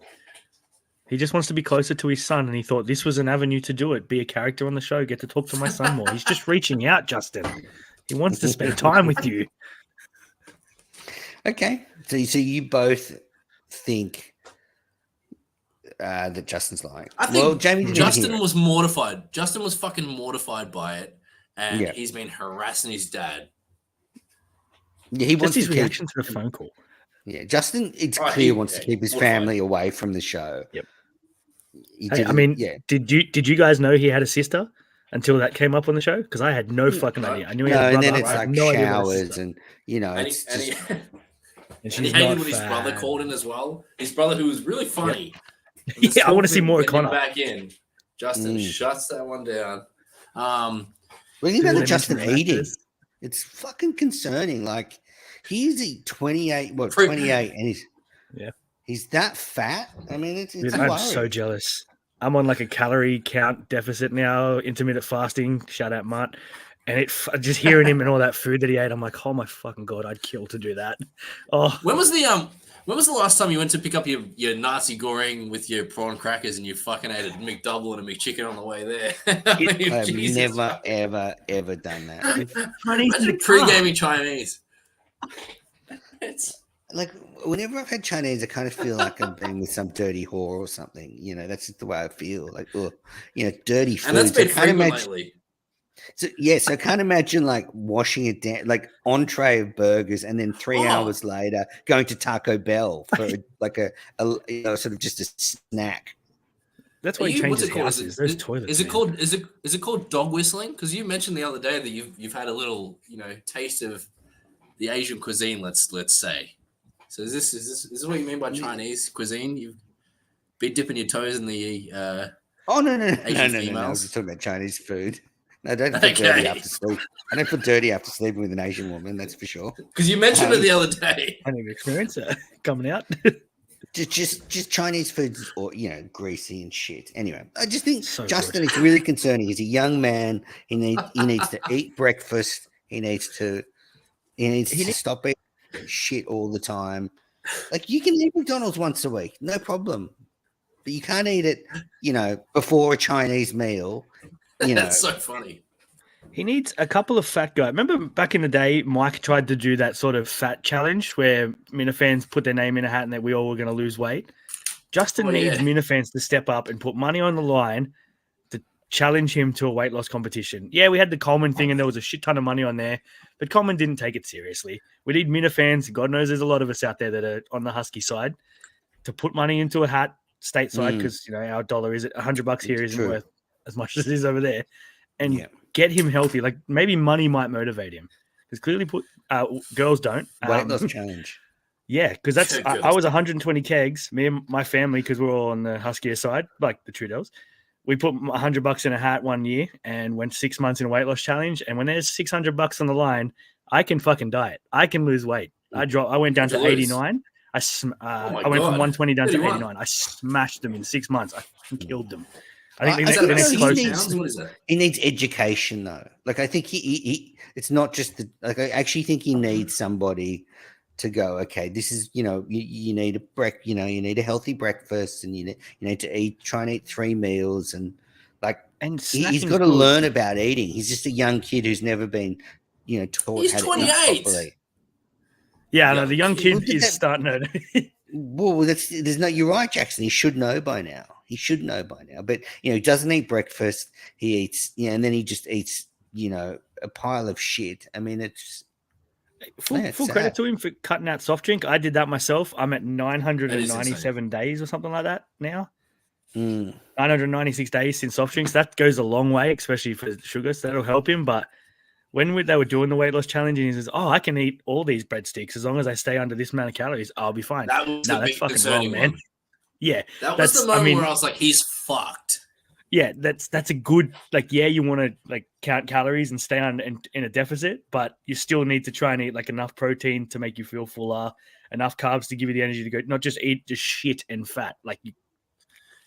He just wants to be closer to his son, and he thought this was an avenue to do it. Be a character on the show, get to talk to my son more. He's just reaching out, Justin. He wants to spend time with you. Okay. So you both think that Justin's lying. I think Jamie Justin was mortified. Justin was fucking mortified by it, and he's been harassing his dad. Yeah, he wants his reaction to the phone call. Yeah, Justin, it's clear wants to keep his family away from the show. Yep. Did you guys know he had a sister until that came up on the show? Because I had no fucking idea. I knew he had a brother. And then it's like showers and it's just. And he hated when his brother called in as well. His brother, who was really funny. Yep. Yeah, I want to see more Connor. Back in. Justin shuts that one down. What do you think about Justin eating? It's fucking concerning. Like, he's 28, 28, and he's that fat. I mean, it's I'm so jealous. I'm on like a calorie count deficit now, intermittent fasting. Shout out, Mutt. And just hearing him and all that food that he ate, I'm like, oh my fucking God, I'd kill to do that. Oh, when was the last time you went to pick up your Nazi goring with your prawn crackers and you fucking ate a McDouble and a McChicken on the way there? I've never, ever done that. Imagine pre-gaming Chinese. It's like whenever I've had Chinese, I kind of feel like I'm being with some dirty whore or something. That's just the way I feel. Like, dirty food. And that's been frequent lately. So I can't imagine like washing it down, like entree of burgers, and then 3 hours later going to Taco Bell for like a sort of just a snack. That's why he changes houses. Those toilets. Is it called dog whistling? Because you mentioned the other day that you've had a little taste of the Asian cuisine. Let's say. So is this what you mean by Chinese cuisine? You've been dipping your toes in the no. I was just talking about Chinese food. I don't feel dirty after sleep. I don't feel dirty after sleeping with an Asian woman. That's for sure. Because you mentioned it the other day. I didn't experience it coming out. just Chinese food, or greasy and shit. Anyway, I just think Justin is really concerning. He's a young man. He needs to eat breakfast. He needs to stop eating shit all the time. Like, you can eat McDonald's once a week, no problem, but you can't eat it, before a Chinese meal. That's so funny. He needs a couple of fat guys. Remember back in the day, Mike tried to do that sort of fat challenge where Minifans put their name in a hat and that we all were going to lose weight. Justin needs Minifans to step up and put money on the line to challenge him to a weight loss competition. Yeah, we had the Coleman thing and there was a shit ton of money on there, but Coleman didn't take it seriously. We need Minifans. God knows there's a lot of us out there that are on the Husky side to put money into a hat stateside because, our dollar is $100 here isn't worth as much as it is over there, and get him healthy. Like, maybe money might motivate him, because clearly girls don't. Weight loss challenge. Yeah, because I was 120 kegs. Me and my family, because we're all on the Huskier side, like the Trudels. We put $100 in a hat one year and went 6 months in a weight loss challenge. And when there's $600 on the line, I can fucking diet. I can lose weight. I went down to 89. I went from 120 down to 89. I smashed them in 6 months. I killed them. I think the next closest. He needs education, though. Like, I think he it's not just I actually think he needs somebody to go, okay, this is, you need you need a healthy breakfast, and you need to try and eat 3 meals, and he's got to learn about eating. He's just a young kid who's never been, taught He's how 28. to eat properly. Yeah, no, the young kid is starting to. Well, you're right, Jackson. He should know by now. But he doesn't eat breakfast. He eats, and then he just eats, a pile of shit. I mean, Full credit to him for cutting out soft drink. I did that myself. I'm at 997 days or something like that now. 996 days since soft drinks. That goes a long way, especially for sugar. So that'll help him. But when they were doing the weight loss challenge, and he says, "Oh, I can eat all these breadsticks as long as I stay under this amount of calories. I'll be fine." That's fucking wrong, man. Yeah, that was the moment where I was like, "He's fucked." Yeah, that's a good, like, yeah, you want to like count calories and stay on in a deficit, but you still need to try and eat like enough protein to make you feel fuller, enough carbs to give you the energy to go, not just eat just shit and fat. Like,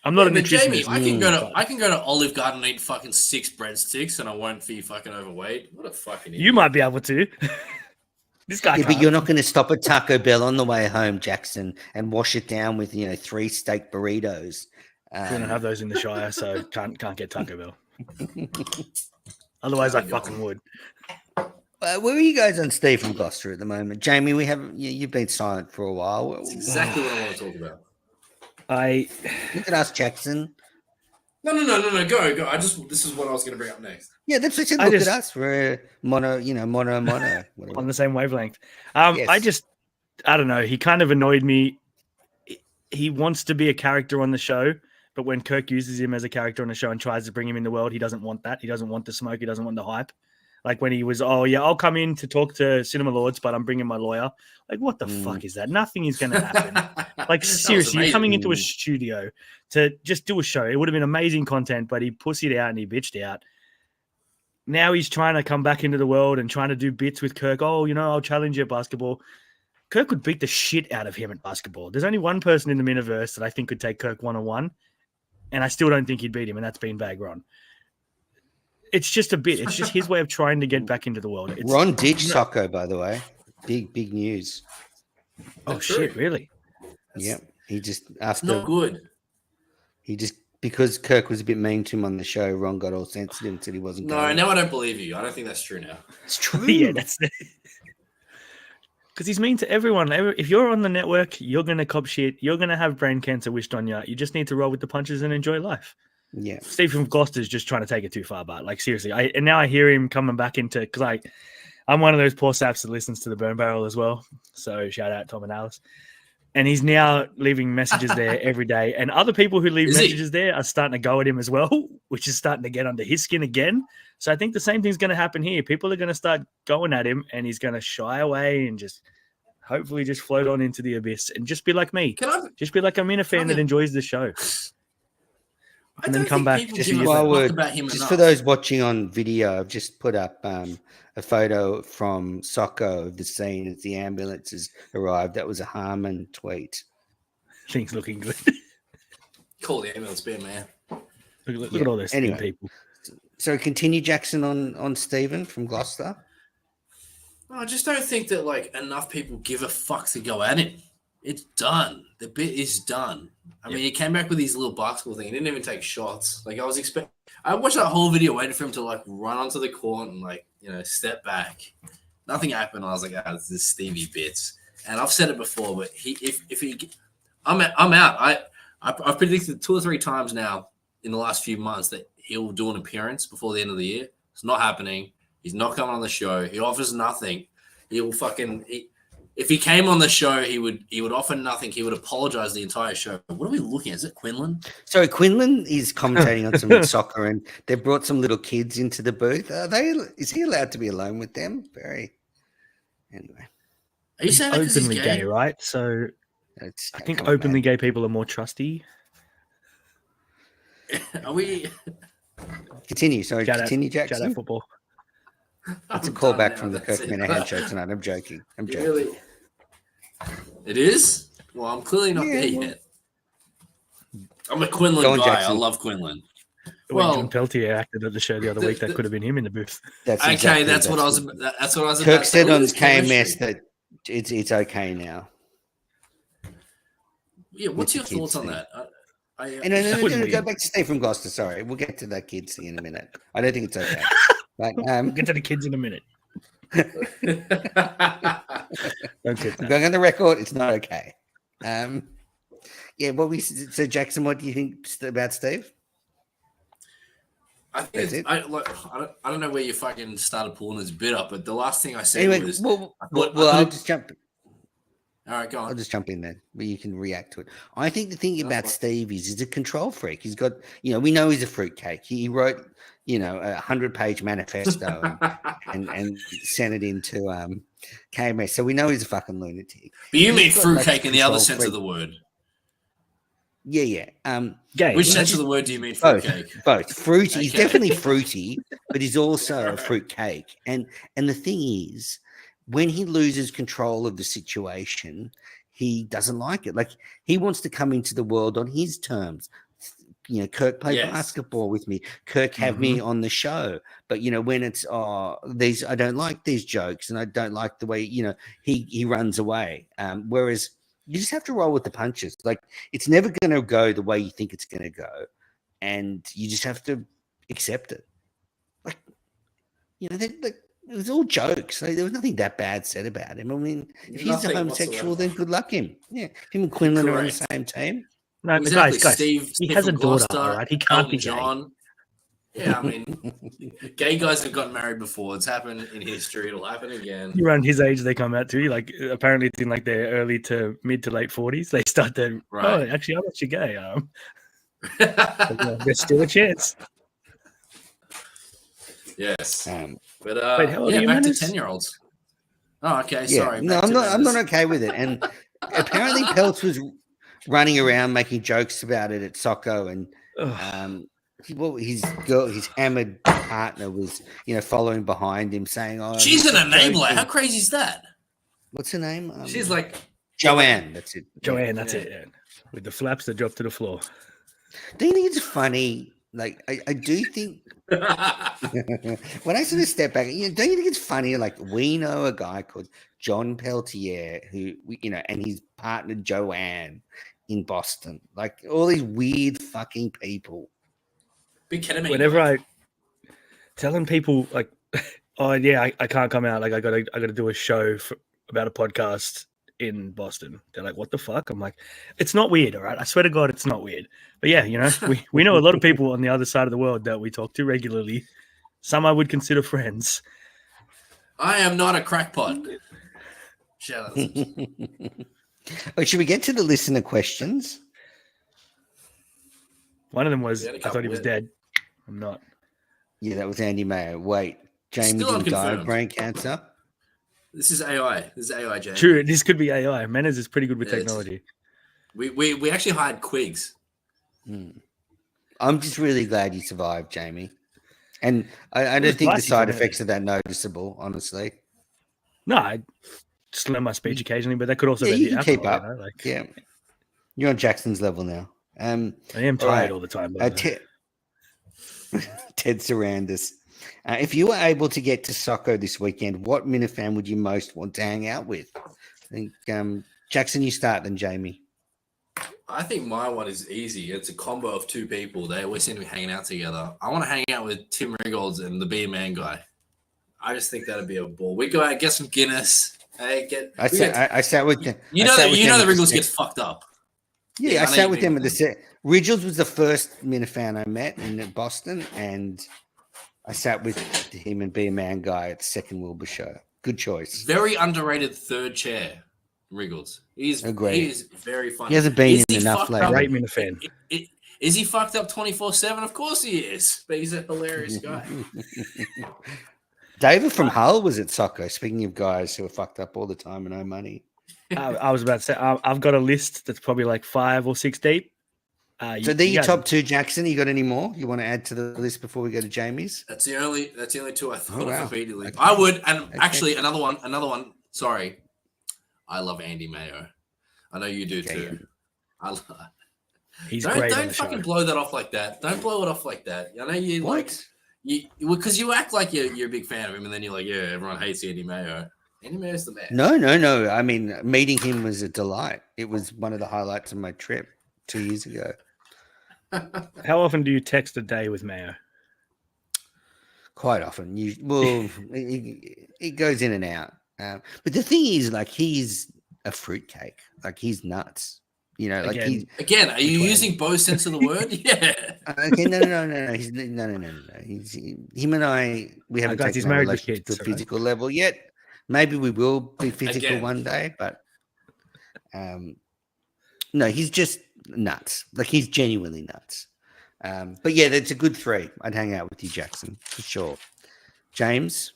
I'm not a nutritionist. Jamie, I can go to Olive Garden and eat fucking 6 breadsticks and I won't be fucking overweight. What a fucking idiot. You might be able to. This guy can't. But you're not going to stop at Taco Bell on the way home, Jackson, and wash it down with 3 steak burritos. We don't have those in the Shire, so can't get Taco Bell. Otherwise, I fucking would. Where are you guys on Steve from Gloucester at the moment? Jamie, you've been silent for a while. That's exactly what I want to talk about. You can ask Jackson. No. Go. This is what I was going to bring up next. Yeah, that's what you look at us for mono. On the same wavelength. Yes. I don't know. He kind of annoyed me. He wants to be a character on the show, but when Kirk uses him as a character on the show and tries to bring him in the world, he doesn't want that. He doesn't want the smoke. He doesn't want the hype. Like when he was, "Oh yeah, I'll come in to talk to Cinema Lords, but I'm bringing my lawyer." Like, what the fuck is that? Nothing is going to happen. Like, seriously, you're coming into a studio to just do a show. It would have been amazing content, but he pussied out and he bitched out. Now he's trying to come back into the world and trying to do bits with Kirk. "Oh, I'll challenge you at basketball." Kirk would beat the shit out of him at basketball. There's only one person in the Miniverse that I think could take Kirk one-on-one, and I still don't think he'd beat him, and that's Beanbag Ron. It's just a bit. It's just his way of trying to get back into the world. Ron ditched SACO, by the way. Big news. Oh, shit, really? Yeah. He just, after... Not good. He just, because Kirk was a bit mean to him on the show, Ron got all sensitive and said he wasn't going. No, now I don't believe you. I don't think that's true now. It's true. Yeah, that's it. Because he's mean to everyone. If you're on the network, you're going to cop shit. You're going to have brain cancer wished on you. You just need to roll with the punches and enjoy life. Yeah. Steve from Gloucester's just trying to take it too far, but like, seriously. And now I hear him coming back into, because I'm one of those poor saps that listens to the Burn Barrel as well. So shout out Tom and Alice. And he's now leaving messages there every day. And other people who leave messages there are starting to go at him as well, which is starting to get under his skin again. So I think the same thing's going to happen here. People are going to start going at him and he's going to shy away and just hopefully just float on into the abyss and just be like me. Just be like a Minifan that enjoys the show. And then come back. Just for those watching on video, I've just put up a photo from SACO of the scene as the ambulances arrived. That was a Harmon tweet. Things looking good. Call the ambulance, bear man. Look at all those people. So continue, Jackson, on Stephen from Gloucester. I just don't think that like enough people give a fuck to go at him. It's done. The bit is done. I mean, he came back with his little basketball thing. He didn't even take shots. Like I watched that whole video waiting for him to like run onto the court and like, step back. Nothing happened. I was like, this is Stevie bits. And I've said it before, but I'm out. I've predicted 2 or 3 times now in the last few months that he'll do an appearance before the end of the year. It's not happening. He's not coming on the show. He offers nothing. If he came on the show, he would offer nothing. He would apologize the entire show. What are we looking at? Is it Quinlan? Sorry, Quinlan is commentating on some soccer, and they've brought some little kids into the booth. Is he allowed to be alone with them? Anyway. Are you saying he's openly gay, right? So I think openly gay people are more trusty. Are we? Continue. Sorry, continue, Jackson. Shout out football. It's a callback from the Kirk Minahan show tonight. I'm joking. Really? It is? Well, I'm clearly not there yet. I'm a Quinlan guy. Jackson. I love Quinlan. When John Peltier acted at the show the other week, that could have been him in the booth. That's what I was about. Kirk said on KMS that it's okay now. Yeah, what's your thoughts on that? No, go back to Steve from Gloucester. Sorry, we'll get to that kids thing in a minute. I don't think it's okay. But, we'll get to the kids in a minute. I'm going on the record. It's not okay. So Jackson, what do you think about Steve? I think it's, I don't know where you fucking started pulling this bit up, but the last thing I said Anyway, was, I'll just jump. All right, go on. I'll just jump in there, but you can react to it. I think the thing about Steve is he's a control freak. He's got, we know he's a fruitcake. He wrote, a 100-page manifesto and sent it into KMS. So we know he's a fucking lunatic. But you mean fruitcake in the other sense of the word? Yeah. Gay. Which sense of the word do you mean fruitcake? Both. Fruity. Okay. He's definitely fruity, but he's also a fruitcake. And the thing is, when he loses control of the situation, he doesn't like it. Like, he wants to come into the world on his terms. Kirk play basketball with me. Kirk have me on the show. But, when it's, I don't like these jokes and I don't like the way, he runs away. Whereas you just have to roll with the punches. Like, it's never going to go the way you think it's going to go. And you just have to accept it. Like, it was all jokes. Like, there was nothing that bad said about him. I mean, if he's a homosexual, then good luck him. Yeah, him and Quinlan are on the same team. No, exactly. guys, Steve, he has a daughter, right? He can't be John. Yeah, I mean, gay guys have gotten married before. It's happened in history. It'll happen again. Around his age, they come out to you. Like, apparently, it's in like their early to mid to late 40s. They start to, actually, I'm actually gay. There's still a chance. Yes. But wait, how old are you, back to 10-year-olds. Oh, okay. Yeah. Sorry. No, I'm not okay with it. And apparently, Peltz was running around making jokes about it at SACO, and his hammered partner was, following behind him, saying, "Oh, she's an enabler." How crazy is that? What's her name? She's like Joanne. That's it. Joanne. That's it. Yeah. With the flaps that drop to the floor. Do you think it's funny? Like, I do think when I sort of step back, don't you think it's funny? Like, we know a guy called John Peltier who, and his partner Joanne in Boston. Like, all these weird fucking people. Big ketamine. Whenever I telling people like, oh yeah, I can't come out. Like, I gotta do a show about a podcast in Boston. They're like, what the fuck? I'm like, it's not weird, all right? I swear to God, it's not weird. But yeah, we know a lot of people on the other side of the world that we talk to regularly. Some I would consider friends. I am not a crackpot. Shout out. Oh, should we get to the listener questions? One of them was, I thought he was dead. I'm not. Yeah, that was Andy Mayo. Wait, Jamie didn't die of brain cancer? This is AI. This is AI, Jamie. True, this could be AI. Manners is pretty good with technology. We actually hired Quigs. I'm just really glad you survived, Jamie. And I don't think the side effects are that noticeable, honestly. No, I slur my speech occasionally, but that could also be you the can keep alcohol, up. Yeah, you're on Jackson's level now. I am tired all the time. Ted Sarandis. If you were able to get to SACO this weekend, what Minifan would you most want to hang out with? I think, Jackson, you start, then Jamie. I think my one is easy. It's a combo of two people. They always seem to be hanging out together. I want to hang out with Tim Rigolds and the Be a Man guy. I just think that'd be a ball. We go out, get some Guinness. Hey, I sat with them. You know the Rigolds gets fucked up. Yeah, I sat with them at the set. Rigolds was the first Minifan I met in Boston, and I sat with him and Be a Man guy at the second Wilbur show. Good choice. Very underrated third chair, Rigolds. He's very funny. He hasn't been in enough lately. Great Minifan. Is he fucked up 24/7? Of course he is. But he's a hilarious guy. David from Hull was at SACO. Speaking of guys who are fucked up all the time and no money. I was about to say, I've got a list that's probably like 5 or 6 deep. So they're your top two, Jackson. You got any more you want to add to the list before we go to Jamie's? That's the only two I thought of immediately. Okay. I would, and actually another one. Sorry, I love Andy Mayo. I know you do too. Yeah. He's great. Don't fucking blow that off like that. Don't blow it off like that. I know you because you act like you're a big fan of him, and then you're like, yeah, everyone hates Andy Mayo. Andy Mayo's the man. No. I mean, meeting him was a delight. It was one of the highlights of my trip 2 years ago. How often do you text a day with Mayo? Quite often. It goes in and out. But the thing is, like, he's a fruitcake. Like, he's nuts. You know, like Again, are you using both sense of the word? Yeah. Okay, no. He's no. He's him and I. We haven't guys, he's taken our married with relationship kids, to a physical level yet. Maybe we will be physical Again. one day, but no, he's just nuts. Like he's genuinely nuts. But yeah, that's a good 3. I'd hang out with you, Jackson, for sure. James,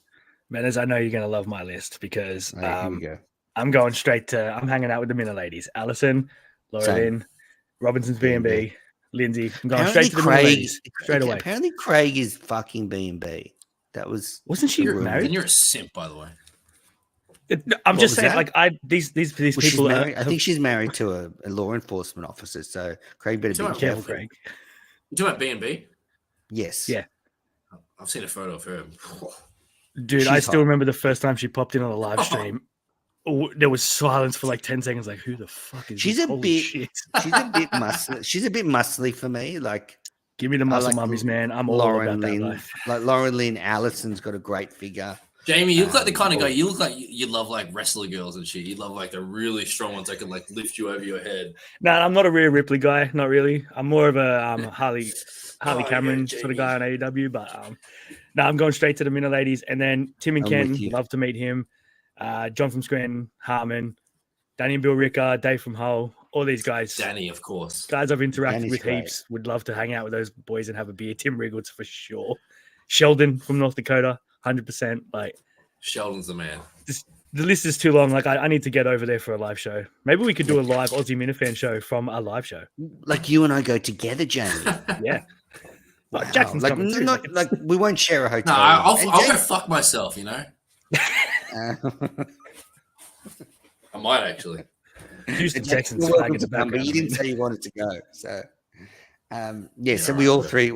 Manners, I know you're going to love my list because here we go. I'm going straight to. I'm hanging out with the Minna ladies: Alison, Laura Lynn, Robinson's B&B, Lindsay. I'm going straight to the Minna ladies straight away. Apparently, Craig is fucking B&B. That wasn't she married? And you're a simp, by the way. I'm just saying, like these people. I think she's married to a law enforcement officer. So Craig better be careful. Craig. You talking about B&B? Yes. Yeah. I've seen a photo of her. Dude, I still remember the first time she popped in on a live stream. There was silence for like 10 seconds. Like, who the fuck is she's this? a bit muscly. She's a bit muscly for me. Like, give me the muscle mummies, man. I'm all about that life. Like Lauren Lynn, Allison's got a great figure. Jamie, you look like the kind of guy. You look like you love like wrestler girls and shit. You love like the really strong ones that can like lift you over your head. No, I'm not a Rhea Ripley guy. Not really. I'm more of a Harley Cameron sort of guy on AEW. But no, I'm going straight to the Minna ladies, and then Tim and Ken. Love to meet him. John from Scranton, Harmon, Danny and Bill Ricker, Dave from Hull, all these guys. Danny, of course. Guys I've interacted with heaps. Would love to hang out with those boys and have a beer. Tim Riggles for sure. Sheldon from North Dakota, 100%. Like Sheldon's the man. The list is too long. Like I need to get over there for a live show. Maybe we could do a live Aussie Minifan show from a live show. Like you and I go together, Jamie. Yeah. Wow. Jackson's coming too. Like we won't share a hotel. No, I'll go fuck myself, you know? I might actually. Houston Texans flag in the back, but you didn't say you wanted to go. So so we all three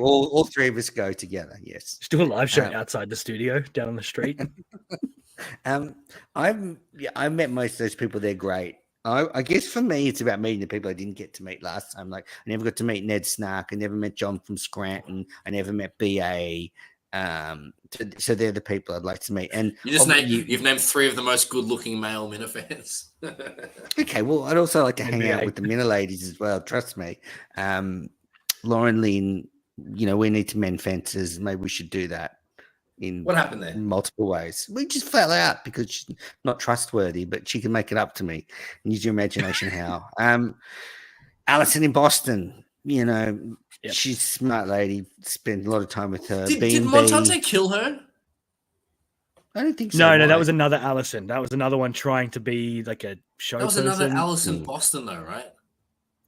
of us go together. Yes. Just do a live show outside the studio, down on the street. I met most of those people. They're great. I guess for me, it's about meeting the people I didn't get to meet last time. Like I never got to meet Ned Snark. I never met John from Scranton. I never met BA. So they're the people I'd like to meet. And you've named 3 of the most good-looking male Minifans. Okay, well, I'd also like to hang out with the Minna ladies as well. Trust me. Lauren Lynn, we need to mend fences. Maybe we should do that. What happened there? In multiple ways. We just fell out because she's not trustworthy, but she can make it up to me. Use your imagination how. Alison in Boston, she's a smart lady. Spent a lot of time with her. Did Montante kill her? I don't think so. No, that was another Alison. That was another one trying to be like a show person. That was another Alison Boston, though, right?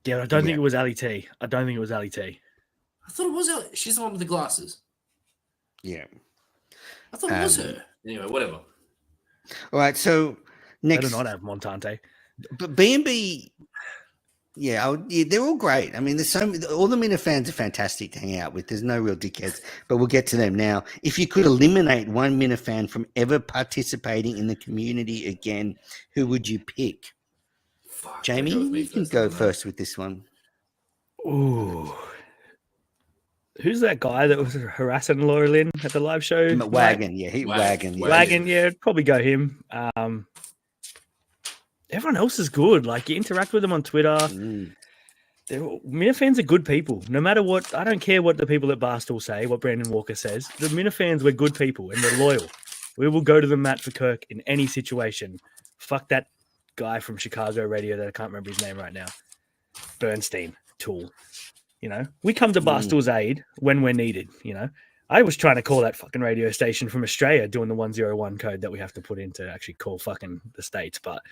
Yeah, I don't think it was Ali T. I don't think it was Ali T. I thought it was she's the one with the glasses. Yeah. I thought it was her. Anyway, whatever. All right, so next. I do not have Montante. But B&B, they're all great. I mean, there's all the Minifans are fantastic to hang out with. There's no real dickheads, but we'll get to them now. If you could eliminate one Minifan from ever participating in the community again, who would you pick? Jamie, you can go first with this one. Ooh. Who's that guy that was harassing Laura Lynn at the live show? Wagon, Wagon. Wagon, yeah, probably go him. Everyone else is good. Like, you interact with them on Twitter. Minifans are good people. No matter what, I don't care what the people at Barstool say, what Brandon Walker says. The Minifans were good people and they're loyal. We will go to the mat for Kirk in any situation. Fuck that guy from Chicago radio that I can't remember his name right now. Bernstein, Tool. We come to Barstool's aid when we're needed, I was trying to call that fucking radio station from Australia doing the 101 code that we have to put in to actually call fucking the States. But,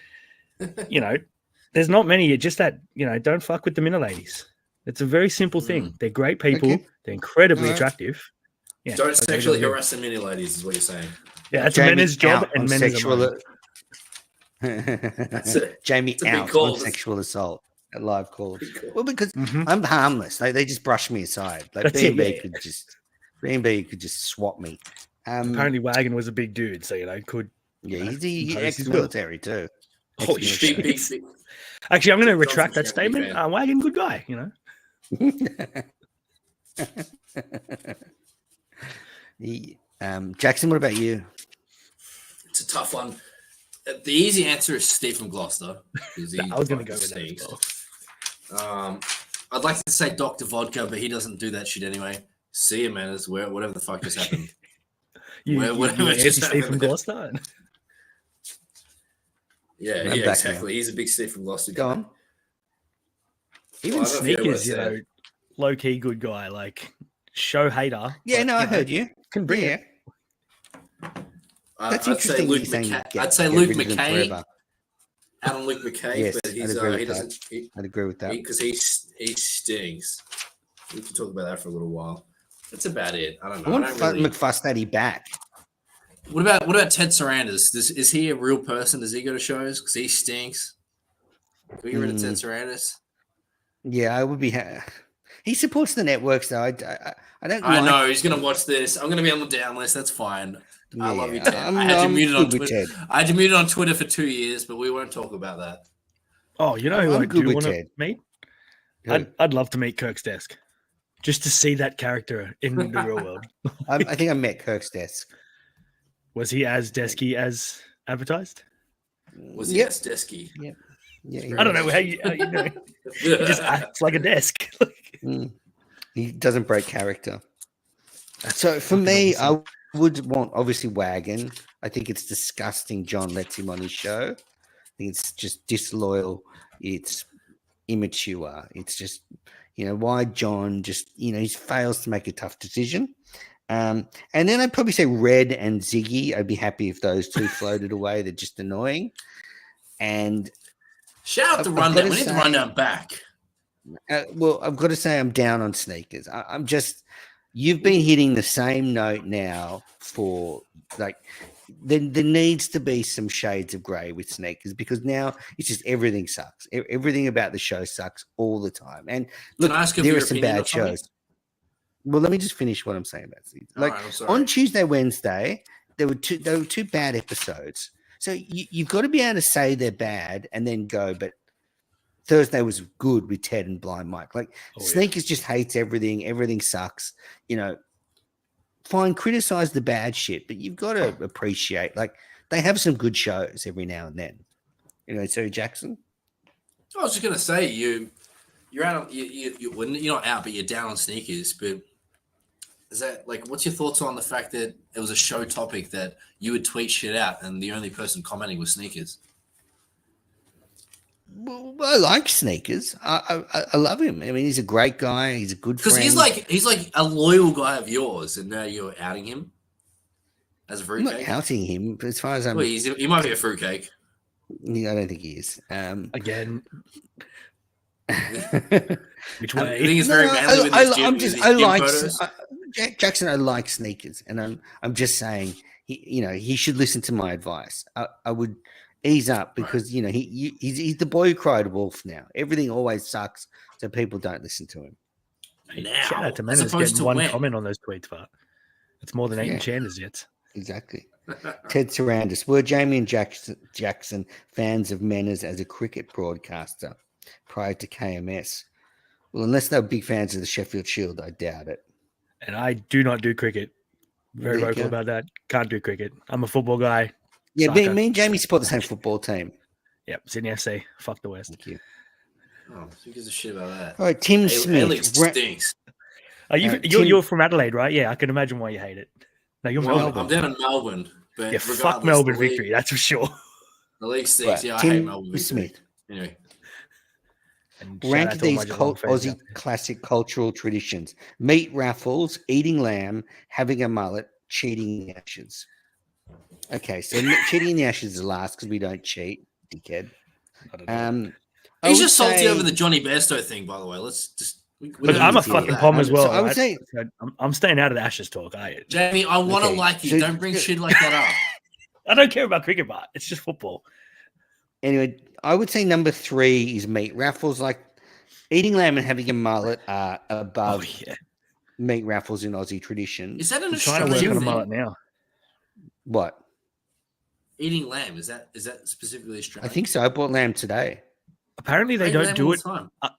there's not many. Just that, don't fuck with the Minna ladies. It's a very simple thing. They're great people. Okay. They're incredibly attractive. Yeah, don't sexually harass the Minna ladies is what you're saying. Yeah, that's Men's job and men's sexual. Jamie out on sexual assault. At live calls. Well, because I'm harmless. They just brush me aside. Like B&B could just swap me. Apparently Wagon was a big dude, so could. Yeah, he's ex-military too. Holy shit! Actually, I'm going to retract that statement. Wagon, good guy. Jackson, what about you? It's a tough one. The easy answer is Steve from Gloucester. I was going to go with that as well. I'd like to say Dr. Vodka, but he doesn't do that shit anyway. See you, man. Whatever the fuck just happened. you Anti Steve from Gloucester. Yeah, exactly. He's a big Steve from Gloucester. Go on. Even Sneakers, low key good guy, like show hater. Yeah, no, I heard you. Can bring it. That's interesting. I'd say Luke McKay. Adam Luke McKay, yes, but he doesn't. I'd agree with that because he stinks. We can talk about that for a little while. That's about it. I don't know. I want McFustaddy back. What about Ted Sarandis? Is he a real person? Does he go to shows? Because he stinks. Can we get rid of Ted Sarandis? Yeah, I would be. He supports the networks, though. I don't. I know he's going to watch this. I'm going to be on the down list. That's fine. Yeah, I love you, Ted. I had you muted on Twitter. I had you muted on Twitter for 2 years, but we won't talk about that. Oh, you know who I do want to meet? I'd love to meet Kirk's desk, just to see that character in the real world. I think I met Kirk's desk. Was he as desky as advertised? Was he as desky? Yeah. Yeah, I don't know how you know. He just acts like a desk. He doesn't break character. So for me, I would want obviously Wagon. I think it's disgusting. John lets him on his show. I think it's just disloyal. It's immature. It's just why John just he fails to make a tough decision. And then I'd probably say Red and Ziggy. I'd be happy if those two floated away. They're just annoying. And shout out to Rundown. We need the Rundown back. Well, I've got to say I'm down on Sneakers. I'm just you've been hitting the same note now for there needs to be some shades of grey with Sneakers because now it's just everything sucks. Everything about the show sucks all the time. And look, there are some bad shows. Well, let me just finish what I'm saying about Sneakers. On Tuesday, Wednesday, there were two bad episodes. So you've got to be able to say they're bad and then go, but Thursday was good with Ted and Blind Mike. Sneakers just hates everything. Everything sucks. Fine, criticize the bad shit, but you've got to appreciate, they have some good shows every now and then. So Jackson? I was just going to say, you're out, you're not out, but you're down on Sneakers, but is that what's your thoughts on the fact that it was a show topic that you would tweet shit out and the only person commenting was Sneakers? Well, I like Sneakers. I love him. I mean, he's a great guy. He's a good friend. Because he's like a loyal guy of yours, and now you're outing him as a fruitcake. I'm not outing him, but as far as I'm, well, he might be a fruitcake. I don't think he is. Again. Which way? I think it's very manly with his photos. Jackson. I like Sneakers, and I'm just saying he should listen to my advice. I would ease up because he's the boy who cried wolf now. Everything always sucks, so people don't listen to him. Now, shout out to Menace getting one comment on those tweets, but it's more than 8 Chanders yet. Exactly. Ted Sarandis. Were Jamie and Jackson fans of Menace as a cricket broadcaster prior to KMS? Well, unless they were big fans of the Sheffield Shield, I doubt it. And I do not do cricket. Very vocal about that. Can't do cricket. I'm a football guy. Yeah, me and Jamie support the same football team. Yep, Sydney FC. Fuck the West. Thank you. Oh, who gives a shit about that? All right, Tim Smith. Stinks. You're from Adelaide, right? Yeah, I can imagine why you hate it. No, you're Melbourne. I'm down in Melbourne. But yeah, fuck Melbourne victory, that's for sure. The league stinks. Right, I hate Melbourne victory. Smith. Anyway. Rank these Aussie classic cultural traditions. Meat raffles, eating lamb, having a mullet, cheating in the ashes. Okay, so cheating in the ashes is last because we don't cheat, dickhead. He's just salty over the Johnny Bairstow thing, by the way. Let's just. Look, I'm a fucking pom as well. So I would say I'm staying out of the Ashes talk. Jamie, I want to like you. Don't bring shit like that up. I don't care about cricket, but it's just football. Anyway, I would say number 3 is meat raffles. Like eating lamb and having a mullet are above meat raffles in Aussie tradition. Is that an Australian Australian thing? thing? A mullet now. What? Eating lamb, is that specifically Australian? I think so. I bought lamb today. Apparently they don't do it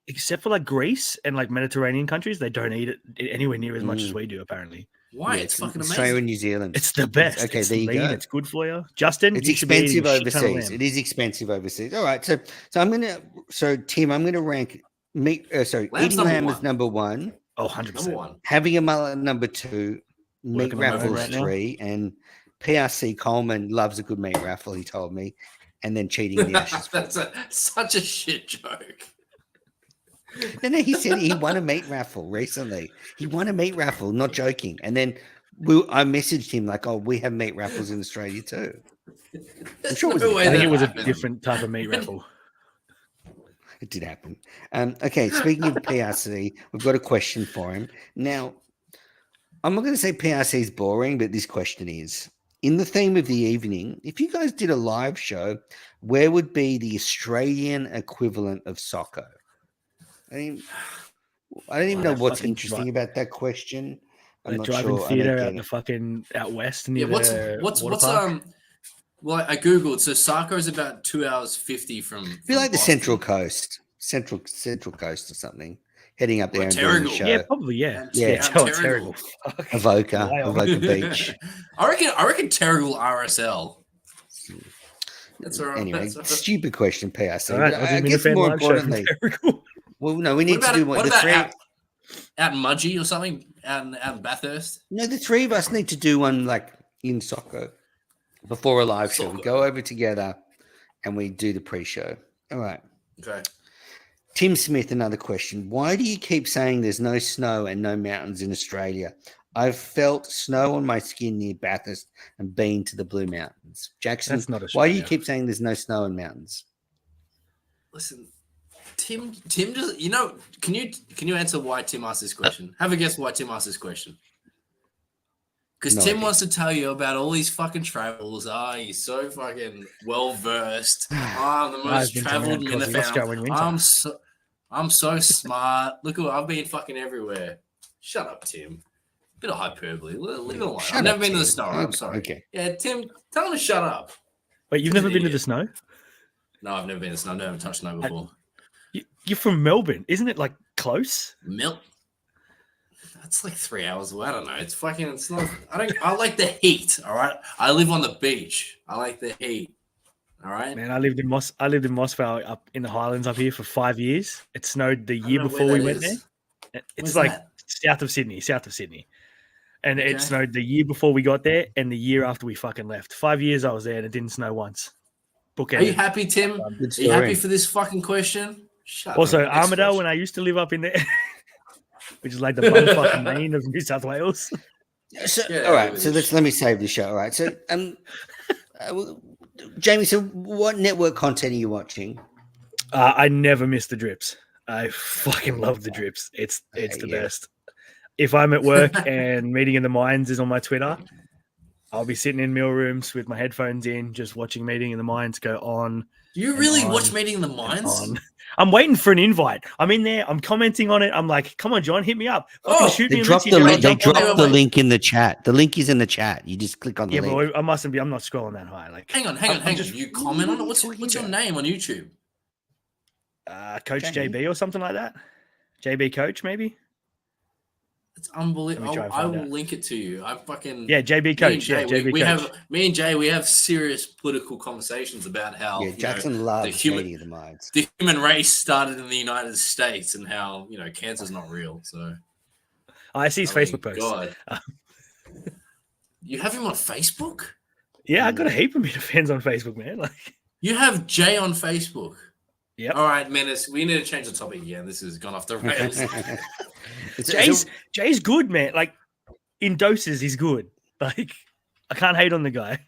except for like Greece and like Mediterranean countries. They don't eat it anywhere near as much as we do. Apparently, why? It's fucking amazing. Australia and New Zealand. It's the best. Okay, it's there you lean, go. It's good for you, Justin. It's expensive overseas. It is expensive overseas. All right, so Tim, I'm gonna rank Lamb's eating number lamb one. is number 1. Oh, Number 100%. one. Having a mullet number 2. Meat Working on my own raffles right now. 3, and PRC Coleman loves a good meat raffle. He told me, and then cheating the Ashes. That's such a shit joke. No, he said he won a meat raffle recently. He won a meat raffle, not joking. And then I messaged him like, "Oh, we have meat raffles in Australia too." I'm sure it was. I think it was a different type of meat raffle. It did happen. Okay, speaking of PRC, we've got a question for him now. I'm not going to say PRC is boring, but this question is, in the theme of the evening, if you guys did a live show, where would be the Australian equivalent of SACO? I don't even know what's interesting about that question. I'm not driving sure. theater out west near what's park. Well, I googled. So SACO is about 2 hours 50 from. I feel like the Boston. Central Coast, Central Coast or something. Heading up there and doing the show. Yeah, probably. Yeah. Terrigal. Avoca Beach. I reckon Terrigal RSL. That's all right. Anyway, stupid question, PRC. Right, I guess more importantly, well, no, we need to do what about out in Mudgee or something, out in Bathurst. No, the three of us need to do one like in SACO before a live show. We go over together and we do the pre-show. All right. Okay. Tim Smith, another question. Why do you keep saying there's no snow and no mountains in Australia? I've felt snow on my skin near Bathurst and been to the Blue Mountains. Jackson, that's not why do you keep saying there's no snow and mountains? Listen, Tim just, can you answer why Tim asked this question? Have a guess why Tim asked this question. Because Tim wants to tell you about all these fucking travels. He's so fucking well versed. I'm the most traveled Minifan. I'm so smart. Look, I've been fucking everywhere. Shut up, Tim. Bit of hyperbole. Leave it alone. I've never been to the snow. I'm sorry. Okay. Yeah, Tim, tell him to shut up. Wait, you've never been to the snow? No, I've never been to the snow. I've never touched snow before. You're from Melbourne, isn't it? Like close? That's like 3 hours away. I don't know. It's not. I like the heat. All right. I live on the beach. I like the heat. All right. Man, I lived in Mossvale up in the Highlands up here for 5 years. It snowed the year before we went there. It's like south of Sydney. And it snowed the year before we got there and the year after we fucking left. 5 years I was there and it didn't snow once. Are you happy, Tim? Are you happy for this fucking question? Also, Armidale, when I used to live up in there, which is like the fucking main of New South Wales. So, all right, so let me save the show. All right, so Jamie, so what network content are you watching? I never miss the drips. I fucking love the drips. It's the best. If I'm at work and Meeting in the Minds is on my Twitter, I'll be sitting in meal rooms with my headphones in, just watching Meeting in the Minds go on. Do you really watch Meeting in the Minds? I'm waiting for an invite. I'm in there. I'm commenting on it. I'm like, come on, John, hit me up. They dropped the link in the chat. The link is in the chat. You just click on the link. Yeah, but I mustn't be. I'm not scrolling that high. Like, hang on. You comment on it? What's your name on YouTube? Coach JB or something like that. JB Coach, maybe. It's unbelievable. I will link it to you. JB Coach. Me and Jay, we have serious political conversations about how Jackson loves Meeting in the Minds. The human race started in the United States and how cancer's not real. So I see his Facebook posts. God. You have him on Facebook? Yeah, I got a heap of fans on Facebook, man. Like, you have Jay on Facebook. Yep. All right, Menace. We need to change the topic again. This has gone off the rails. Jay's good, man. Like in doses, he's good. Like I can't hate on the guy.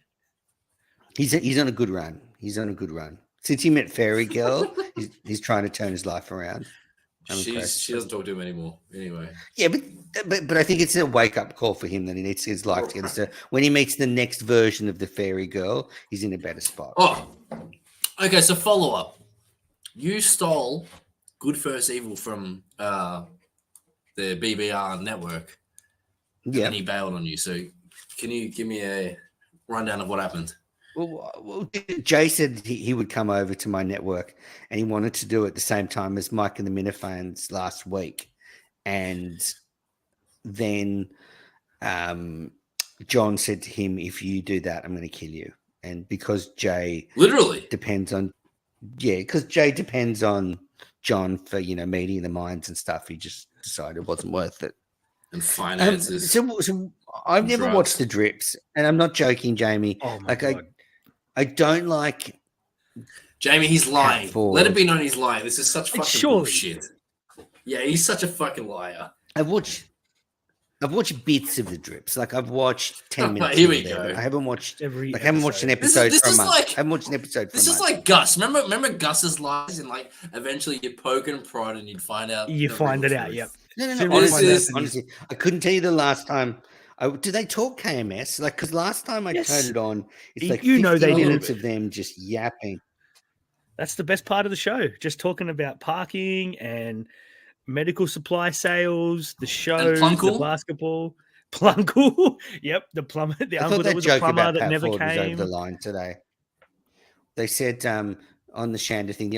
He's on a good run. Since he met Fairy Girl, he's trying to turn his life around. She doesn't talk to him anymore. Anyway. Yeah, but I think it's a wake up call for him that he needs his life together. So when he meets the next version of the Fairy Girl, he's in a better spot. Oh, okay. So follow up. You stole Good First Evil from the BBR network. Yeah. And he bailed on you. So can you give me a rundown of what happened? Well, Jay said he would come over to my network and he wanted to do it at the same time as Mike and the Minifans last week. And then John said to him, if you do that, I'm going to kill you. And because Jay literally depends on, because Jay depends on John for meeting the minds and stuff. He just decided it wasn't worth it. And finances. So I've never watched the drips, and I'm not joking, Jamie. Oh my God. I don't like Jamie. He's lying. Ford. Let it be known he's lying. This is such fucking surely. bullshit. Yeah, he's such a fucking liar. I've watched bits of the drips. Like I've watched 10 minutes. Here we go. I haven't watched Every I haven't watched an episode for a month. I haven't watched an episode for a month. This is like Gus. Remember Gus's lies, and like eventually you'd poke and prod and you'd find out. You find it out. truth. Yep. No. Honestly, I couldn't tell you the last time. Did they talk KMS? Like, because last time I turned it on, it's like 50 they minutes did. of them just yapping. That's the best part of the show. Just talking about parking and medical supply sales, the show, the basketball. Plunkle. Yep, the plumber. The uncle that was a plumber that never came. Was over the line today. They said on the Shanda thing,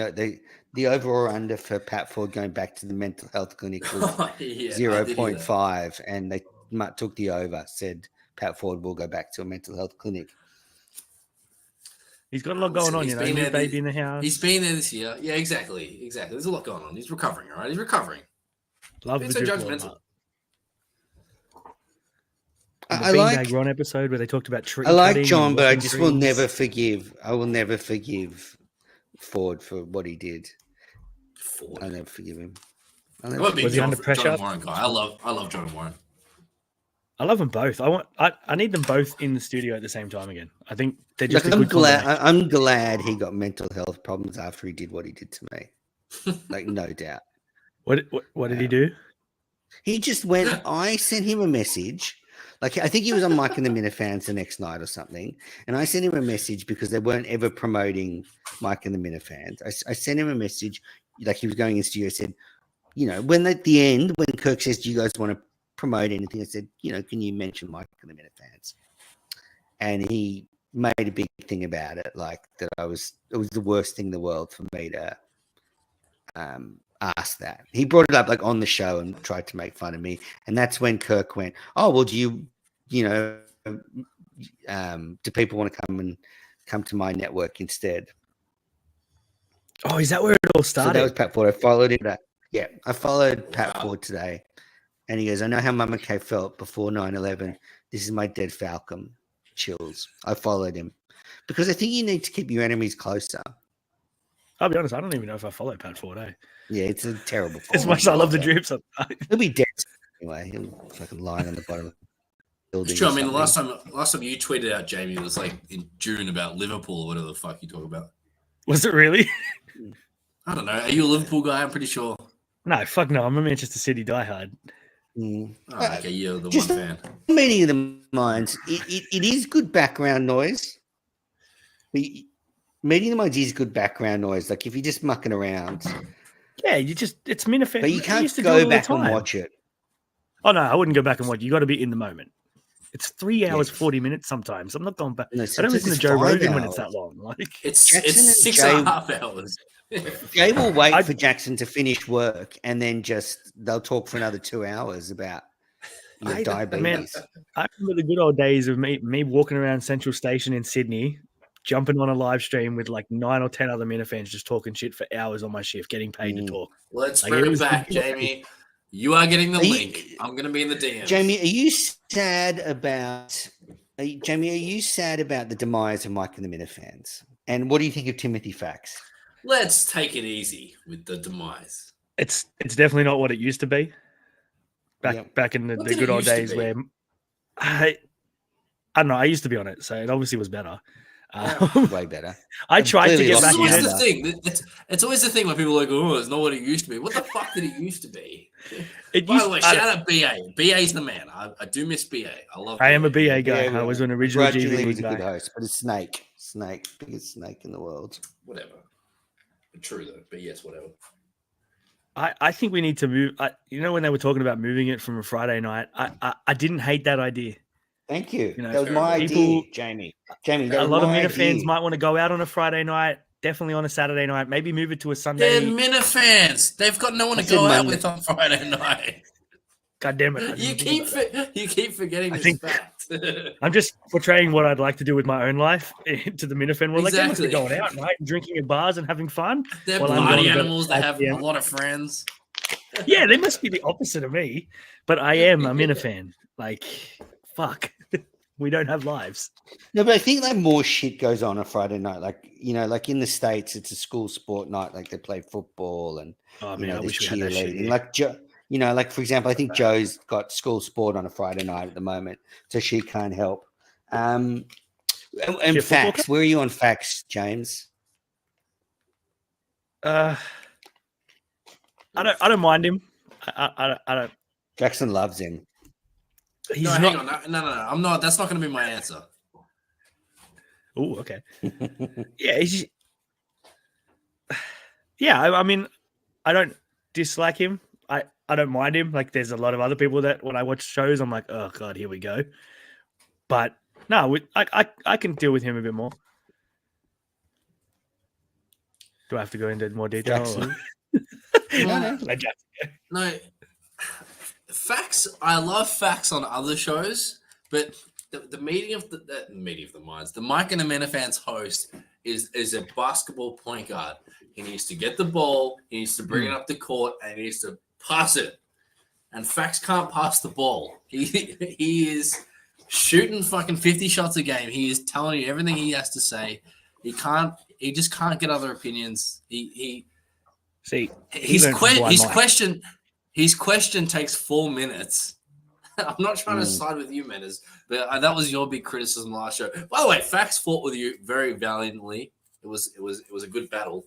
the over or under for Pat Ford going back to the mental health clinic was 0.5, and they took the over. Said Pat Ford will go back to a mental health clinic. He's got a lot going on, He's new baby in the house. He's been there this year. Yeah, exactly. There's a lot going on. He's recovering, all right? He's recovering. Love the judgmental. I like Ron episode where they talked about tree. I like John, but I just will never forgive. I will never forgive Ford for what he did. I'll never forgive him. Was he under pressure? John Warren guy. I love John Warren. I love them both. I need them both in the studio at the same time again. I think they're just. I'm glad he got mental health problems after he did what he did to me. Like, no doubt. What did he do? He just went. I sent him a message. Like, I think he was on Mike and the Minifans the next night or something, and I sent him a message because they weren't ever promoting Mike and the Minifans. I sent him a message, like he was going in studio. Said, when at the end, when Kirk says, "Do you guys want to promote anything?" I said, can you mention Mike and the Minifans? And he made a big thing about it, like that it was the worst thing in the world for me to ask that. He brought it up like on the show and tried to make fun of me. And that's when Kirk went, "Oh, well, do you do people want to come to my network instead?" Oh, is that where it all started? So that was Pat Ford. I followed him. Yeah, I followed Pat Ford today. And he goes, "I know how Mama Kay felt before 9/11. This is my dead falcon. Chills." I followed him because I think you need to keep your enemies closer. I'll be honest, I don't even know if I follow Pat Ford. Yeah, it's a terrible. As much as I love the drips, he'll be dead anyway. He'll fucking lying on the bottom of the building. It's true. I mean, the last time you tweeted out, Jamie, was like in June about Liverpool or whatever the fuck you talk about. Was it really? I don't know. Are you a Liverpool guy? I'm pretty sure. No, fuck no. I'm a Manchester City diehard. Oh, okay, you're the one fan. Meeting of the minds, it is good background noise. Meeting the minds is good background noise. Like if you're just mucking around. Yeah, it's Minifan. But you can't go back and watch it. Oh no, I wouldn't go back and watch. You got to be in the moment. It's 3 hours, 40 minutes sometimes. I'm not going back. No, I don't listen to Joe Rogan when it's that long. Like it's 6.5 hours. Jay will wait for Jackson to finish work, and then they'll talk for another 2 hours about diabetes. Man, I remember the good old days of me walking around Central Station in Sydney, jumping on a live stream with like 9 or 10 other Minifans, just talking shit for hours on my shift, getting paid to talk. Let's bring it back, Jamie. You are getting the link. I'm going to be in the DM. Jamie, are you sad about the demise of Mike and the Minifans? And what do you think of Timothy Fax? Let's take it easy with the demise. It's definitely not what it used to be. Back in the good old days where I don't know. I used to be on it, so it obviously was better. Way better. I tried to get back in it. It's always the thing when people are like, "Oh, it's not what it used to be." What the fuck did it used to be? By the way, shout out BA. BA's the man. I do miss BA. I am a BA guy. I was an original GV was a guy. good host, but it's Snake, biggest snake in the world. Whatever. True though, but yes, whatever. I think we need to move. When they were talking about moving it from a Friday night, I didn't hate that idea. Thank you. That was my idea, Jamie. A lot of Minifans might want to go out on a Friday night, definitely on a Saturday night, maybe move it to a Sunday. They're Minifans. They've got no one to go out with on Friday night. God damn it. You keep forgetting this fact. I'm just portraying what I'd like to do with my own life to the Minifan world. Like, they must be Exactly. going out, right? Drinking at bars and having fun. They're while I'm party going to bed animals. They at have 5 a p.m. lot of friends. Yeah, they must be the opposite of me. But I am a Minifan. Like, fuck. We don't have lives. No, but I think like more shit goes on Friday night. Like, you know, like in the States, it's a school sport night. Like they play football and Oh, you man, know, I there's wish we had that shit cheerleading. here. Like you know, like for example, I think Joe's got school sport on a Friday night at the moment, so she can't help. And facts, where are you on facts, James? I don't mind him. I don't. Jackson loves him. No, hang on. No. I'm not. That's not going to be my answer. Oh, okay. Yeah, he's. Yeah, I mean, I don't dislike him. I don't mind him. Like, there's a lot of other people that when I watch shows, I'm like, oh god, here we go. But no, I can deal with him a bit more. Do I have to go into more detail? No. Facts. I love facts on other shows, but the meeting of the meeting of the minds. The Mike and the Minifans host is a basketball point guard. He needs to get the ball. He needs to bring it up the court, and he needs to pass it. And Facts can't pass the ball. He is shooting fucking 50 shots a game. He is telling you everything he has to say. He just can't get other opinions. His question takes 4 minutes. I'm not trying to side with you, Menas, but that was your big criticism last show. By the way, Facts fought with you very valiantly. It was a good battle.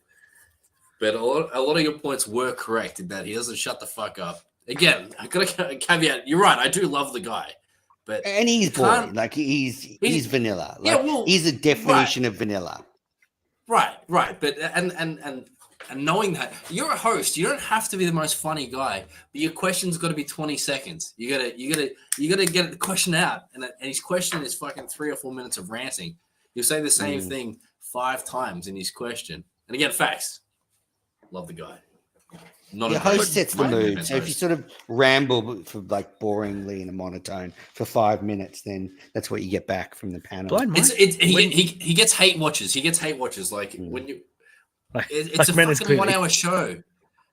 But a lot of your points were correct in that he doesn't shut the fuck up. Again, I got a caveat. You're right. I do love the guy, and he's boring. Like he's vanilla. Like, he's the definition of vanilla. Right. But and knowing that you're a host, you don't have to be the most funny guy, but your question's got to be 20 seconds. You gotta get the question out, and his question is fucking 3 or 4 minutes of ranting. You'll say the same thing 5 times in his question, and again, Facts. Love the guy. Your host sets the mood. So if you sort of ramble for like boringly in a monotone for 5 minutes, then that's what you get back from the panel. He gets hate watchers. He gets hate watchers. Like when you, it's a fucking 1 hour show.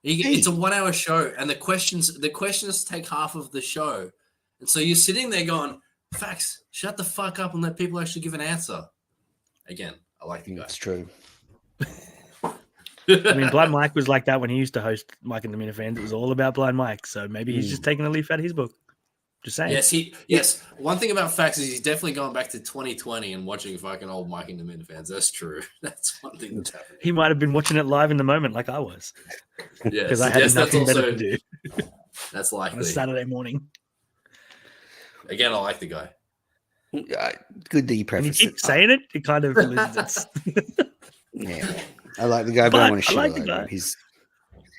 It's a 1 hour show, and the questions take half of the show, and so you're sitting there going, "Facts, shut the fuck up and let people actually give an answer." Again, I like the guy. That's true. I mean, Blind Mike was like that when he used to host Mike and the Minifans. It was all about Blind Mike. So maybe he's just taking a leaf out of his book. Just saying. Yes. One thing about Facts is he's definitely going back to 2020 and watching fucking old Mike and the Minifans. That's true. That's one thing that's happening. He might have been watching it live in the moment like I was. Yeah. Because I had nothing better to do. That's likely. On a Saturday morning. Again, I like the guy. Good that you preface it. You keep saying it, it kind of loses Yeah. I like the guy, but I want to shit all over him.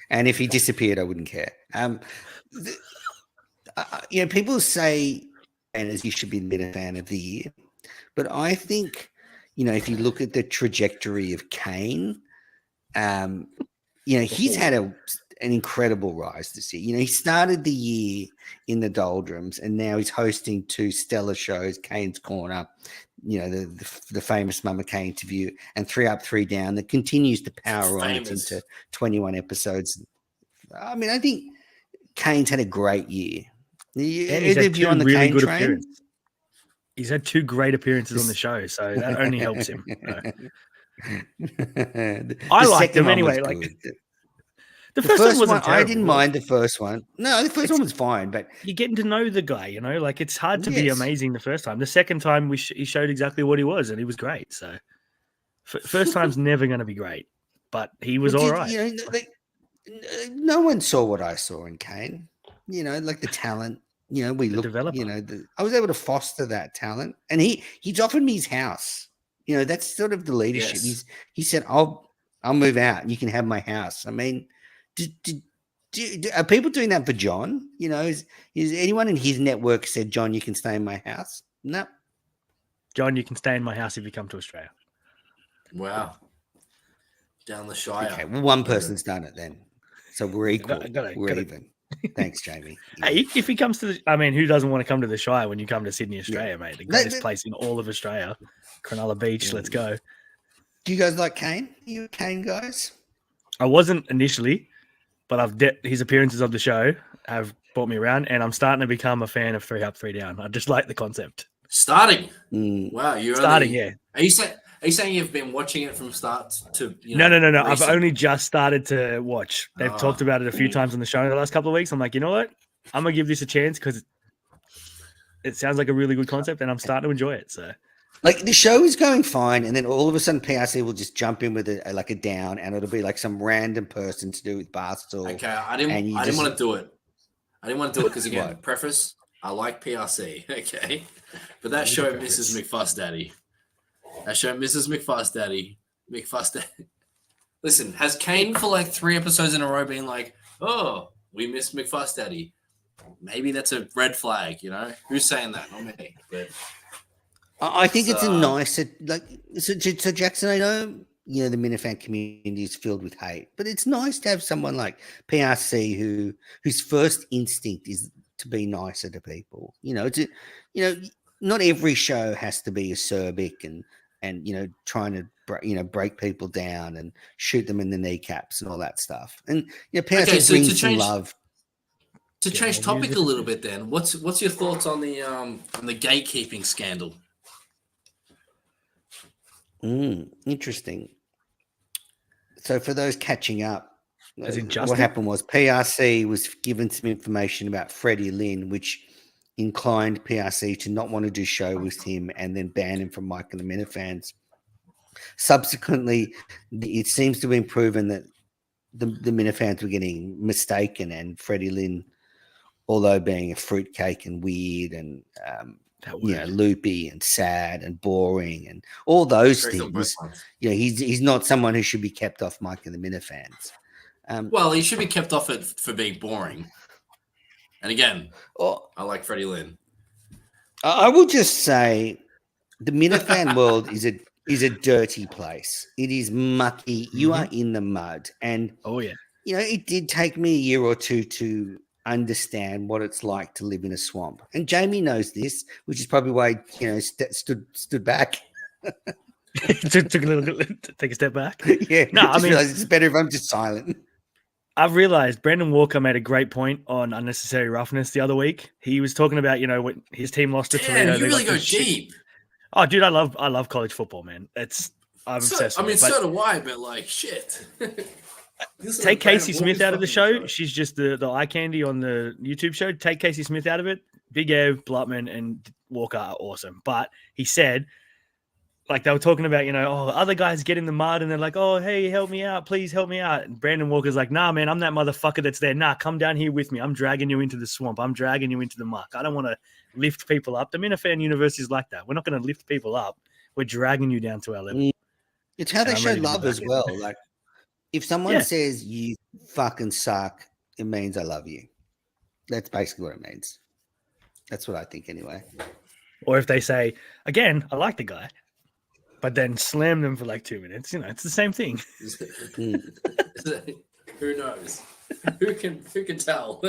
And if he disappeared, I wouldn't care. People say, and as you should be Minifan of the year, but I think, if you look at the trajectory of Kane, he's had an incredible rise this year. He started the year in the doldrums, and now he's hosting 2 stellar shows, Kane's Corner, the famous Mama Kane interview, and 3 Up, 3 Down, that continues to power on into 21 episodes. I mean, I think Kane's had a great year. He's had 2 really good appearances. He's had 2 great appearances on the show, so that only helps him. I liked him anyway. The first one wasn't terrible. I didn't mind the first one. No, the first one was fine, but you're getting to know the guy, like it's hard to be amazing the first time. The second time he showed exactly what he was, and he was great. So first time's never going to be great, but he was all right. No one saw what I saw in Kane. Like the talent. We looked. I was able to foster that talent, and he's offered me his house. That's sort of the leadership. Yes. He said, "I'll move out, and you can have my house." I mean. Are people doing that for John? Is anyone in his network said, "John, you can stay in my house"? No. John, you can stay in my house if you come to Australia. Wow. Down the Shire. Okay, well, one person's done it then, so we're equal. We're even. Thanks, Jamie. Yeah. Hey, if he comes to who doesn't want to come to the Shire when you come to Sydney, Australia, mate? The greatest place in all of Australia. Cronulla Beach, let's go. Do you guys like Kane? Are you Kane guys? I wasn't initially, but his appearances of the show have brought me around, and I'm starting to become a fan of 3 Up, 3 Down. I just like the concept. Starting? Wow, you're starting, yeah. Are you saying you've been watching it from start to No. I've only just started to watch. They've talked about it a few times on the show in the last couple of weeks. I'm like, you know what? I'm gonna give this a chance because it sounds like a really good concept, and I'm starting to enjoy it. So, like, the show is going fine, and then all of a sudden, PRC will just jump in with a down, and it'll be like some random person to do with Barstool. Okay, I didn't want to do it. I didn't want to do it because, again, preface, I like PRC, okay? But that show misses McFuss Daddy. McFuss Daddy. Listen, has Kane for like 3 episodes in a row been like, oh, we miss McFuss Daddy? Maybe that's a red flag, you know? Who's saying that? Not me. But I think it's a nice, so Jackson, I know, the Minifan community is filled with hate, but it's nice to have someone like PRC whose first instinct is to be nicer to people. Not every show has to be acerbic and trying to break people down and shoot them in the kneecaps and all that stuff. And PRC brings some love. To change topic a little bit, then, what's your thoughts on the gatekeeping scandal? Interesting. So for those catching up, what happened was PRC was given some information about Freddie Lynn, which inclined PRC to not want to do show with him and then ban him from Mike and the Minifans. Subsequently, it seems to have been proven that the Minifans were getting mistaken, and Freddie Lynn, although being a fruitcake and weird and loopy and sad and boring and all those things, he's not someone who should be kept off Mike and the Minifans. Well, he should be kept off it for being boring. And again, I like Freddie Lynn. I will just say the Minifan world is a dirty place. It is mucky. You are in the mud. And it did take me a year or two to understand what it's like to live in a swamp. And Jamie knows this, which is probably why stood back. took take a step back. Yeah. No, I mean, it's better if I'm just silent. I've realized Brendan Walker made a great point on unnecessary roughness the other week. He was talking about, when his team lost to Toledo. You really go deep. Oh, dude, I love college football, man. I'm obsessed with it. So do I, but like, shit. Take Casey Smith out of the show. She's just the eye candy on the YouTube show. Take Casey Smith out of it. Big Ev, Blutman, and Walker are awesome. But he said, like, they were talking about, other guys get in the mud and they're like, oh, hey, help me out. Please help me out. And Brandon Walker's like, nah, man, I'm that motherfucker that's there. Nah, come down here with me. I'm dragging you into the swamp. I'm dragging you into the muck. I don't want to lift people up. The Minifan University is like that. We're not going to lift people up. We're dragging you down to our level. It's how they show love as well. Like, if someone says you fucking suck, it means I love you. That's basically what it means. That's what I think anyway. Or if they say, again, I like the guy, but then slam them for like 2 minutes, it's the same thing. Who knows? Who can tell?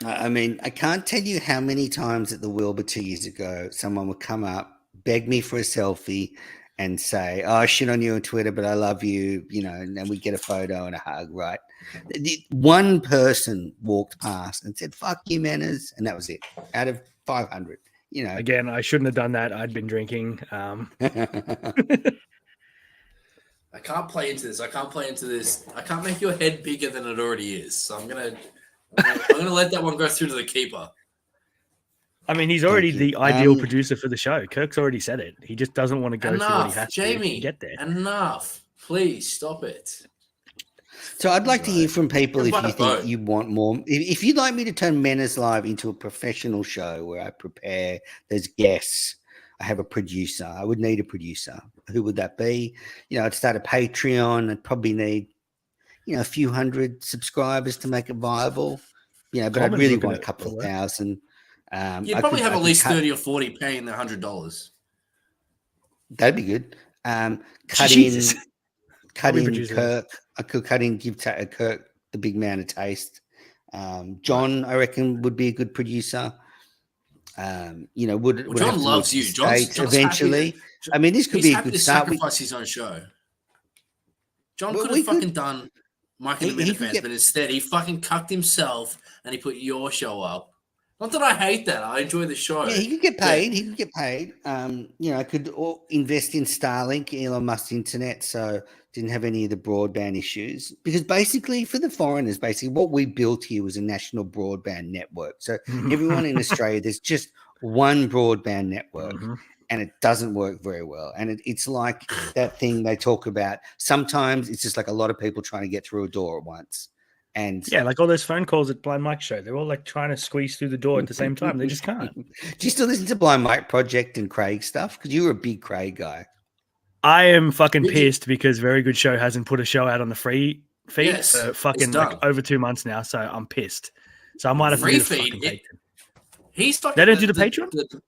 I mean, I can't tell you how many times at the Wilbur 2 years ago, someone would come up, beg me for a selfie, and say, oh, shit on you on Twitter, but I love you, and then we get a photo and a hug, right? One person walked past and said, fuck you, Manners, and that was it, out of 500, Again, I shouldn't have done that. I'd been drinking. I can't play into this. I can't make your head bigger than it already is. So I'm gonna let that one go through to the keeper. I mean, he's already the ideal producer for the show. Kirk's already said it. He just doesn't want to go through what he has to get there. Enough. Please stop it. So I'd like to hear from people if you think you want more. If you'd like me to turn Menace Live into a professional show where I prepare, there's guests, I have a producer. I would need a producer. Who would that be? I'd start a Patreon. I'd probably need, a few hundred subscribers to make it viable. But I'd really want a couple of thousand. You'd probably have at least 30 or 40 paying the $100. That'd be good. Cut in Kirk. I could cut in, give Kirk the big man a taste. John, I reckon, would be a good producer. Would John have to loves move you. to the States eventually. I mean, this could be a good start. Sacrifice his own show. John Well, could have fucking done Mike and the Minifans, but instead he fucking cucked himself and he put your show up. Not that I hate that. I enjoy the show. Yeah, he could get paid. He could get paid. Could invest in Starlink, Elon Musk's internet, so didn't have any of the broadband issues. Because basically, for the foreigners, what we built here was a national broadband network. So everyone in Australia, there's just one broadband network. And it doesn't work very well. And it's like that thing they talk about. Sometimes it's just like a lot of people trying to get through a door at once. And yeah, like all those phone calls at Blind Mike show, they're all like trying to squeeze through the door at the same time. They just can't. Do you still listen to Blind Mike Project and Craig stuff? Because you were a big Craig guy. I am fucking pissed because Very Good Show hasn't put a show out on the free feed for fucking like over 2 months now. So I'm pissed. So I might have to do the fucking Patreon. They don't do the Patreon?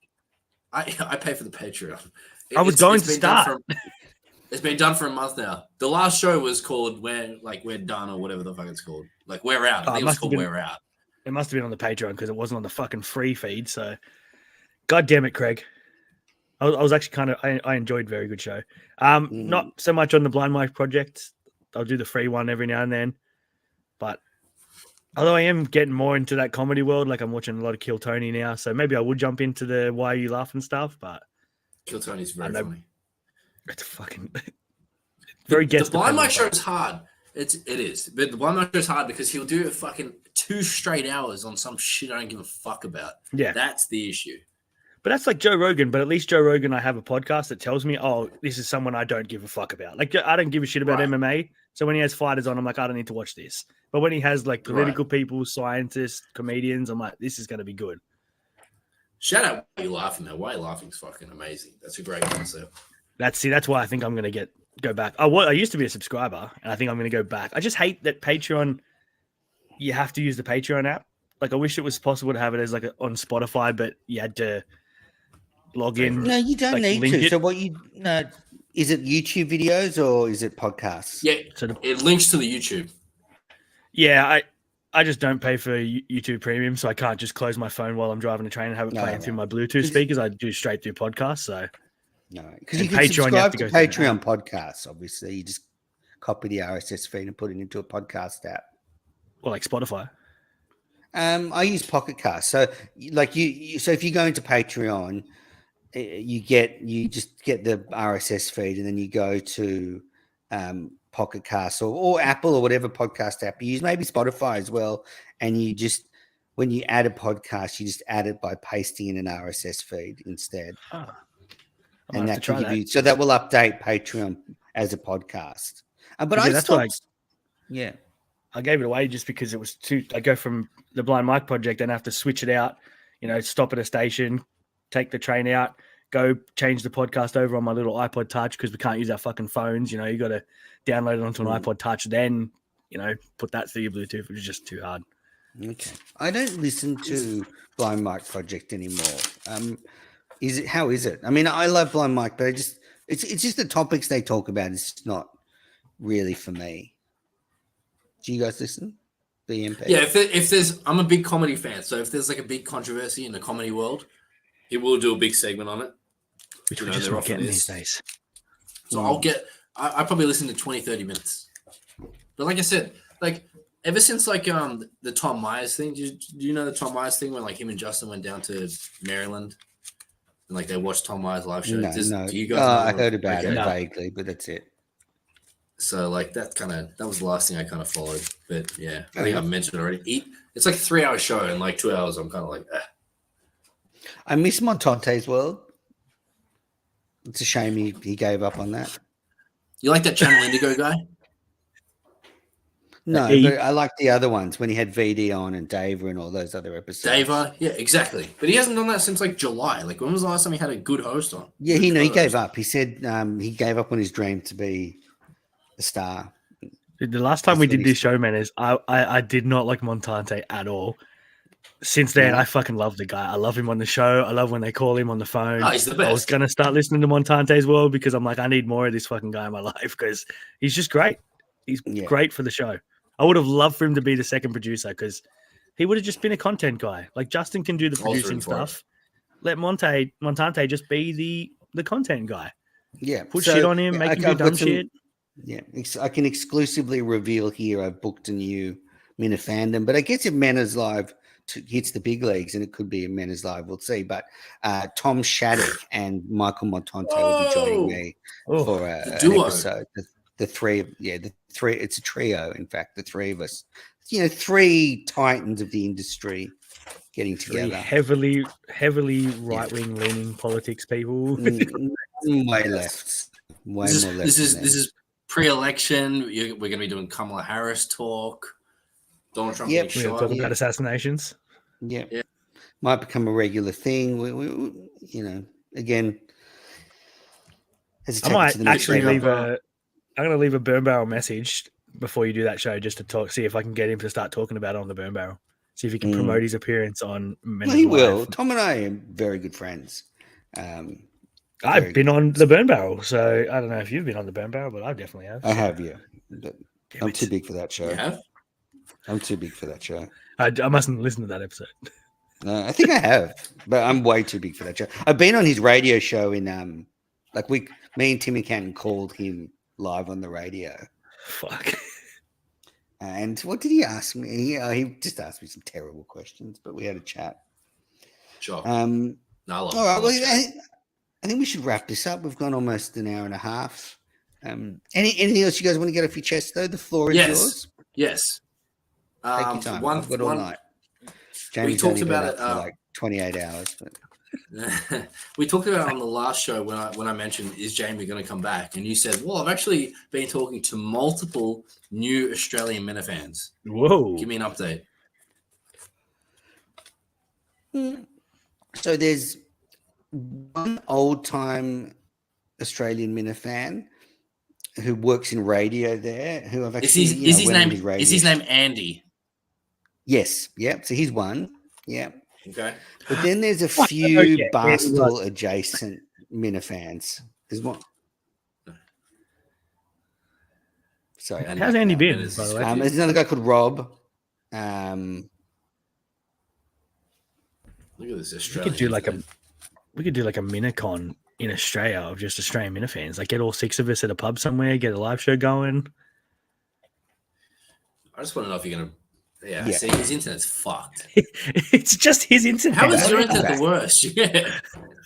I pay for the Patreon. I was going to start. It's been done for a month now. The last show was called We're Done or whatever the fuck it's called. Like We're Out. I think it was called We're Out. It must have been on the Patreon because it wasn't on the fucking free feed. So, God damn it, Craig. I was actually I enjoyed Very Good Show. Not so much on the Blind Mike Project. I'll do the free one every now and then. But although I am getting more into that comedy world, like I'm watching a lot of Kill Tony now, so maybe I would jump into the Why Are You Laughing stuff. But Kill Tony's very funny. It's fucking very guest. The Blind Mike show is hard. It is, but the Blind Mike show is hard because he'll do fucking 2 straight hours on some shit I don't give a fuck about. Yeah, that's the issue. But that's like Joe Rogan. But at least Joe Rogan, I have a podcast that tells me, oh, this is someone I don't give a fuck about. Like I don't give a shit about MMA. So when he has fighters on, I'm like, I don't need to watch this. But when he has like political people, scientists, comedians, I'm like, this is going to be good. Shout out Why Are You Laughing, though. Why Are You Laughing is fucking amazing. That's a great concept. That's why I think I'm going to go back. I used to be a subscriber, and I think I'm going to go back. I just hate that Patreon, you have to use the Patreon app. Like, I wish it was possible to have it as like on Spotify, but you had to log in. No, you don't need to. So is it YouTube videos or is it podcasts? Yeah, so it links to the YouTube. Yeah, I just don't pay for YouTube Premium, so I can't just close my phone while I'm driving a train and have it playing through my Bluetooth speakers. I do straight through podcasts, so... No, because you can subscribe to Patreon podcasts, obviously. You just copy the RSS feed and put it into a podcast app. Or like Spotify. I use Pocket Cast. So like so if you go into Patreon, you just get the RSS feed and then you go to Pocket Cast or Apple or whatever podcast app you use, maybe Spotify as well. And you just, when you add a podcast, you just add it by pasting in an RSS feed instead. Oh. And that can give you, so that will update Patreon as a podcast. But I gave it away just because it was I go from the Blind Mike Project and have to switch it out, stop at a station, take the train out, go change the podcast over on my little iPod Touch because we can't use our fucking phones. You got to download it onto an iPod Touch, then, put that through your Bluetooth, which is just too hard. Okay. I don't listen to Blind Mike Project anymore. How is it? I mean, I love Blind Mike, but it's just the topics they talk about. It's not really for me. Do you guys listen? BMP? Yeah, if there's, I'm a big comedy fan, so if there's like a big controversy in the comedy world, he will do a big segment on it. Which we're just not getting these days. So I probably listen to 20, 30 minutes. But like I said, like ever since like the Tom Myers thing, do you know the Tom Myers thing when like him and Justin went down to Maryland? And like they watched Tom Myers live show. No. Do you guys I heard about it vaguely, but that's it. So like that was the last thing I kind of followed. But yeah, I think I've mentioned it already. It's like a 3-hour show, and like 2 hours, I'm kind of like, I miss Montante's World. It's a shame he gave up on that. You like that Channel Indigo guy? No, but I like the other ones when he had VD on and Dava and all those other episodes. Dava, yeah, exactly. But he hasn't done that since like July. Like when was the last time he had a good host on? Yeah, he gave up. He said he gave up on his dream to be a star. The last time we did this show, man, is I did not like Montante at all. Since then, I fucking love the guy. I love him on the show. I love when they call him on the phone. Oh, he's the best. I was going to start listening to Montante's World because I'm like, I need more of this fucking guy in my life because he's just great. He's great for the show. I would have loved for him to be the second producer because He would have just been a content guy. Like Justin can do the producing stuff. Let Montante just be the content guy. Yeah. Put shit on him, make him do dumb shit. Yeah. I can exclusively reveal here I've booked a new Minifandom, but I guess if Mena's Live hits the big leagues, and it could be a Mena's Live, we'll see. But Tom Shattuck and Michael Montante will be joining me for an episode. The three, it's a trio, in fact, the three of us. You know, three titans of the industry getting together. Heavily right-wing leaning politics people. Way left. Way more left. This is pre-election. We're going to be doing Kamala Harris talk. Donald Trump. We're talking about assassinations. Yeah. Might become a regular thing. We you know, again. I might actually leave I'm going to leave a Burn Barrel message before you do that show just to see if I can get him to start talking about it on the Burn Barrel. See if he can promote his appearance on Men's He Live. will. Tom and I are very good friends. I've been on the Burn Barrel, so I don't know if you've been on the Burn Barrel, but I definitely have. I have, yeah. I'm too big for that show. You have? I'm too big for that show. I mustn't listen to that episode. I think I have, but I'm way too big for that show. I've been on his radio show in me and Timmy Canton called him live on the radio. Fuck. And what did he ask me? He just asked me some terrible questions, but we had a chat. Sure. All right. Well, I think we should wrap this up. We've gone almost an hour and a half. Anything else you guys want to get off your chest, though? The floor is yours. Yes. Take your time. I've got all night. Jamie's we talked about it for like 28 hours. But we talked about it on the last show when I mentioned, is Jamie going to come back? And you said, well, I've actually been talking to multiple new Australian Minifans. Whoa. Give me an update. So there's one old-time Australian Minifan who works in radio there, who I've actually is his name Andy? Yes. Yep. So he's one. Yeah. Okay. But then there's a few Barstool adjacent Minifans. There's one. Sorry. How's Andy been, by the way? There's another guy called Rob. Look at this Australian. We could do like a Minicon in Australia of just Australian Minifans. Like get all six of us at a pub somewhere, get a live show going. I just want to know if you're gonna. Yeah. See, his internet's fucked. It's just his internet. How is your internet the worst? Yeah.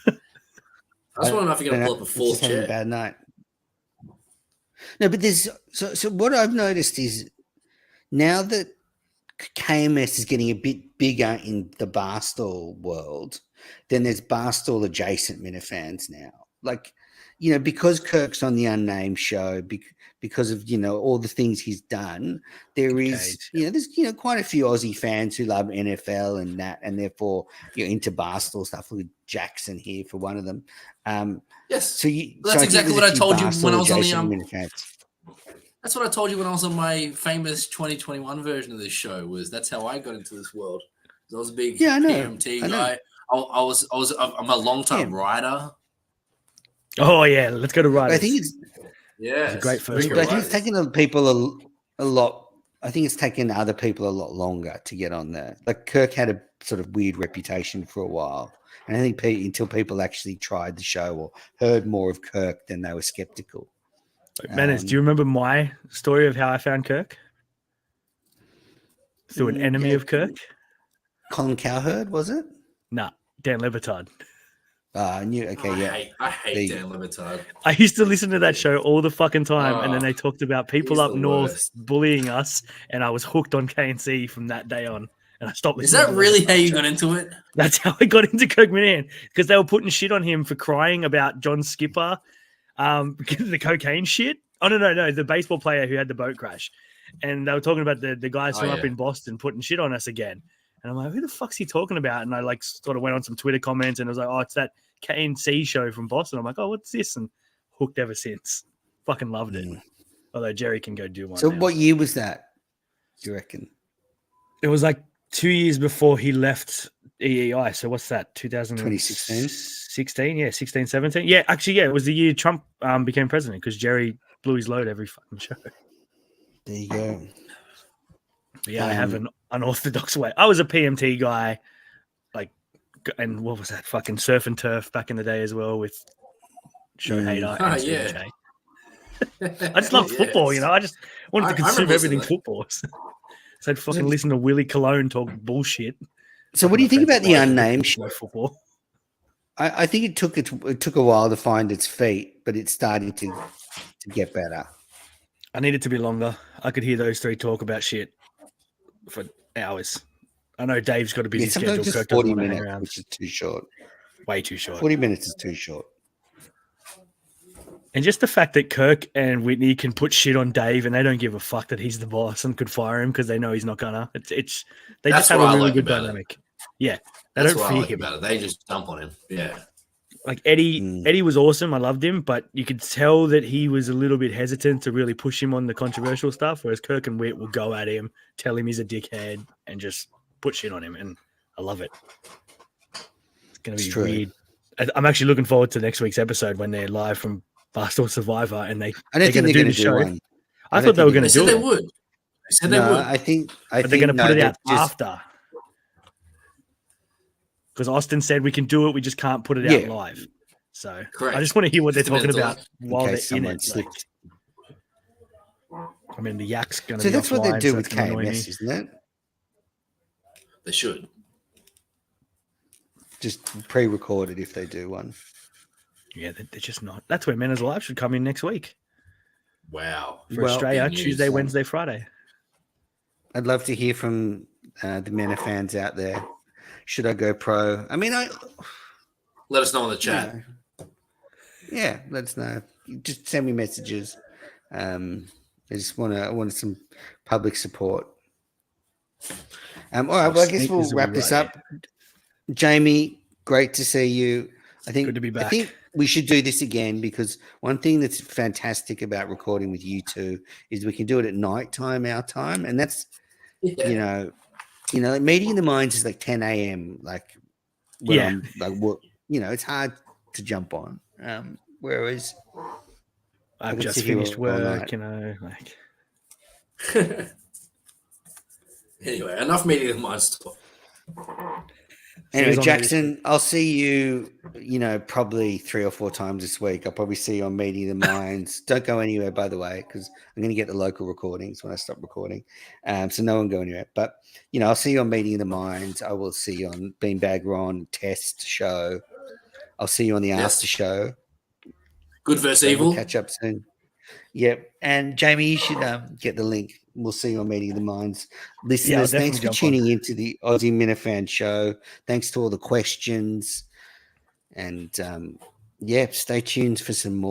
I just want to know if you're gonna pull up a fourth chair. A bad night. No, but there's so what I've noticed is now that KMS is getting a bit bigger in the Barstool world, then there's Barstool adjacent Minifans now. Like, you know, because Kirk's on the Unnamed show, because of, you know, all the things he's done, there's quite a few Aussie fans who love NFL and that, and therefore you're into Barstool stuff. With Jackson here for one of them. Yes. That's exactly what I told you when I was on the Minifans. That's what I told you when I was on my famous 2021 version of this show. That's how I got into this world. I was a big PMT guy. I'm a long-time writer. Oh yeah, let's go to writers. I think it's a great first. But I think it's taken people a lot. I think it's taken other people a lot longer to get on there. Like Kirk had a sort of weird reputation for a while, and I think until people actually tried the show or heard more of Kirk, then they were skeptical. Manners, do you remember my story of how I found Kirk? Through an enemy of Kirk? Colin Cowherd, was it? Nah, Dan Levitard. I knew. Okay, I hate Dan Levitard. I used to listen to that show all the fucking time, and then they talked about people up north bullying us, and I was hooked on KNC from that day on, and I stopped listening. Is that really how you got into it? That's how I got into Kirk Minifan, because they were putting shit on him for crying about John Skipper, the cocaine shit. Oh no, the baseball player who had the boat crash, and they were talking about the guys from up in Boston putting shit on us again. And I'm like, who the fuck's he talking about? And I like sort of went on some Twitter comments and I was like, oh, it's that KNC show from Boston. I'm like, oh, what's this? And hooked ever since. Fucking loved it. Although Jerry can go do one. So now. What year was that, do you reckon? It was like 2 years before he left EEI. So what's that? 2016? 16? Yeah, 16, 17. Yeah, actually, yeah, it was the year Trump became president because Jerry blew his load every fucking show. There you go. Yeah, unorthodox way. I was a PMT guy, like, and what was that fucking surf and turf back in the day as well with Show Hader and Stephen J. I just love football, you know. I just wanted to consume everything football. So I'd fucking listen to Willie Cologne talk bullshit. So what do you think about the unnamed show? Football. I think it took a while to find its feet, but it's starting to get better. I need it to be longer. I could hear those three talk about shit for hours. I know Dave's got a busy schedule. Just Kirk 40 minutes, which is too short. Way too short. 40 minutes is too short. And just the fact that Kirk and Whitney can put shit on Dave and they don't give a fuck that he's the boss and could fire him because they know he's not gonna. They just have a really good dynamic. Yeah, they don't fear him. About it. They just dump on him. Yeah. Like Eddie was awesome. I loved him, but you could tell that he was a little bit hesitant to really push him on the controversial stuff. Whereas Kirk and Whit will go at him, tell him he's a dickhead, and just put shit on him. And I love it. It's gonna be weird. I'm actually looking forward to next week's episode when they're live from Barstool Survivor, and they're going to do the show. I thought they were going to do it. They would. They said they would. I think they're going to put it out after. Because Austin said we can do it, we just can't put it out live. So I just want to hear what they're talking about while they're in it. Like, I mean, the yak's going to be that's offline, what they do with KMS, isn't it? They should. Just pre-record it if they do one. Yeah, they're just not. That's where Men is Alive should come in next week. Wow. For Australia, Tuesday, Wednesday, Friday. I'd love to hear from the Minifans out there. Should I go pro? I mean, let us know in the chat. Yeah, let us know. Just send me messages. I want some public support. All right, well, I guess we'll wrap this up. Jamie, great to see you. I think good to be back. I think we should do this again because one thing that's fantastic about recording with you two is we can do it at night time, our time, and that's you know, like Meeting in the Minds is like 10 a.m. Like it's hard to jump on. Whereas I've just finished work, like. Anyway, enough Meeting in the Minds talk. Anyway, Jackson, I'll see you, probably 3 or 4 times this week. I'll probably see you on Meeting the Minds. Don't go anywhere, by the way, because I'm going to get the local recordings when I stop recording. So no one go anywhere. But, I'll see you on Meeting the Minds. I will see you on Beanbag Ron Test Show. I'll see you on the After Show. Good versus Evil. We'll catch up soon. Yep. And Jamie, you should get the link. We'll see you on Meeting the Minds. Listeners, thanks for tuning into the Aussie Minifan show. Thanks to all the questions. And, stay tuned for some more.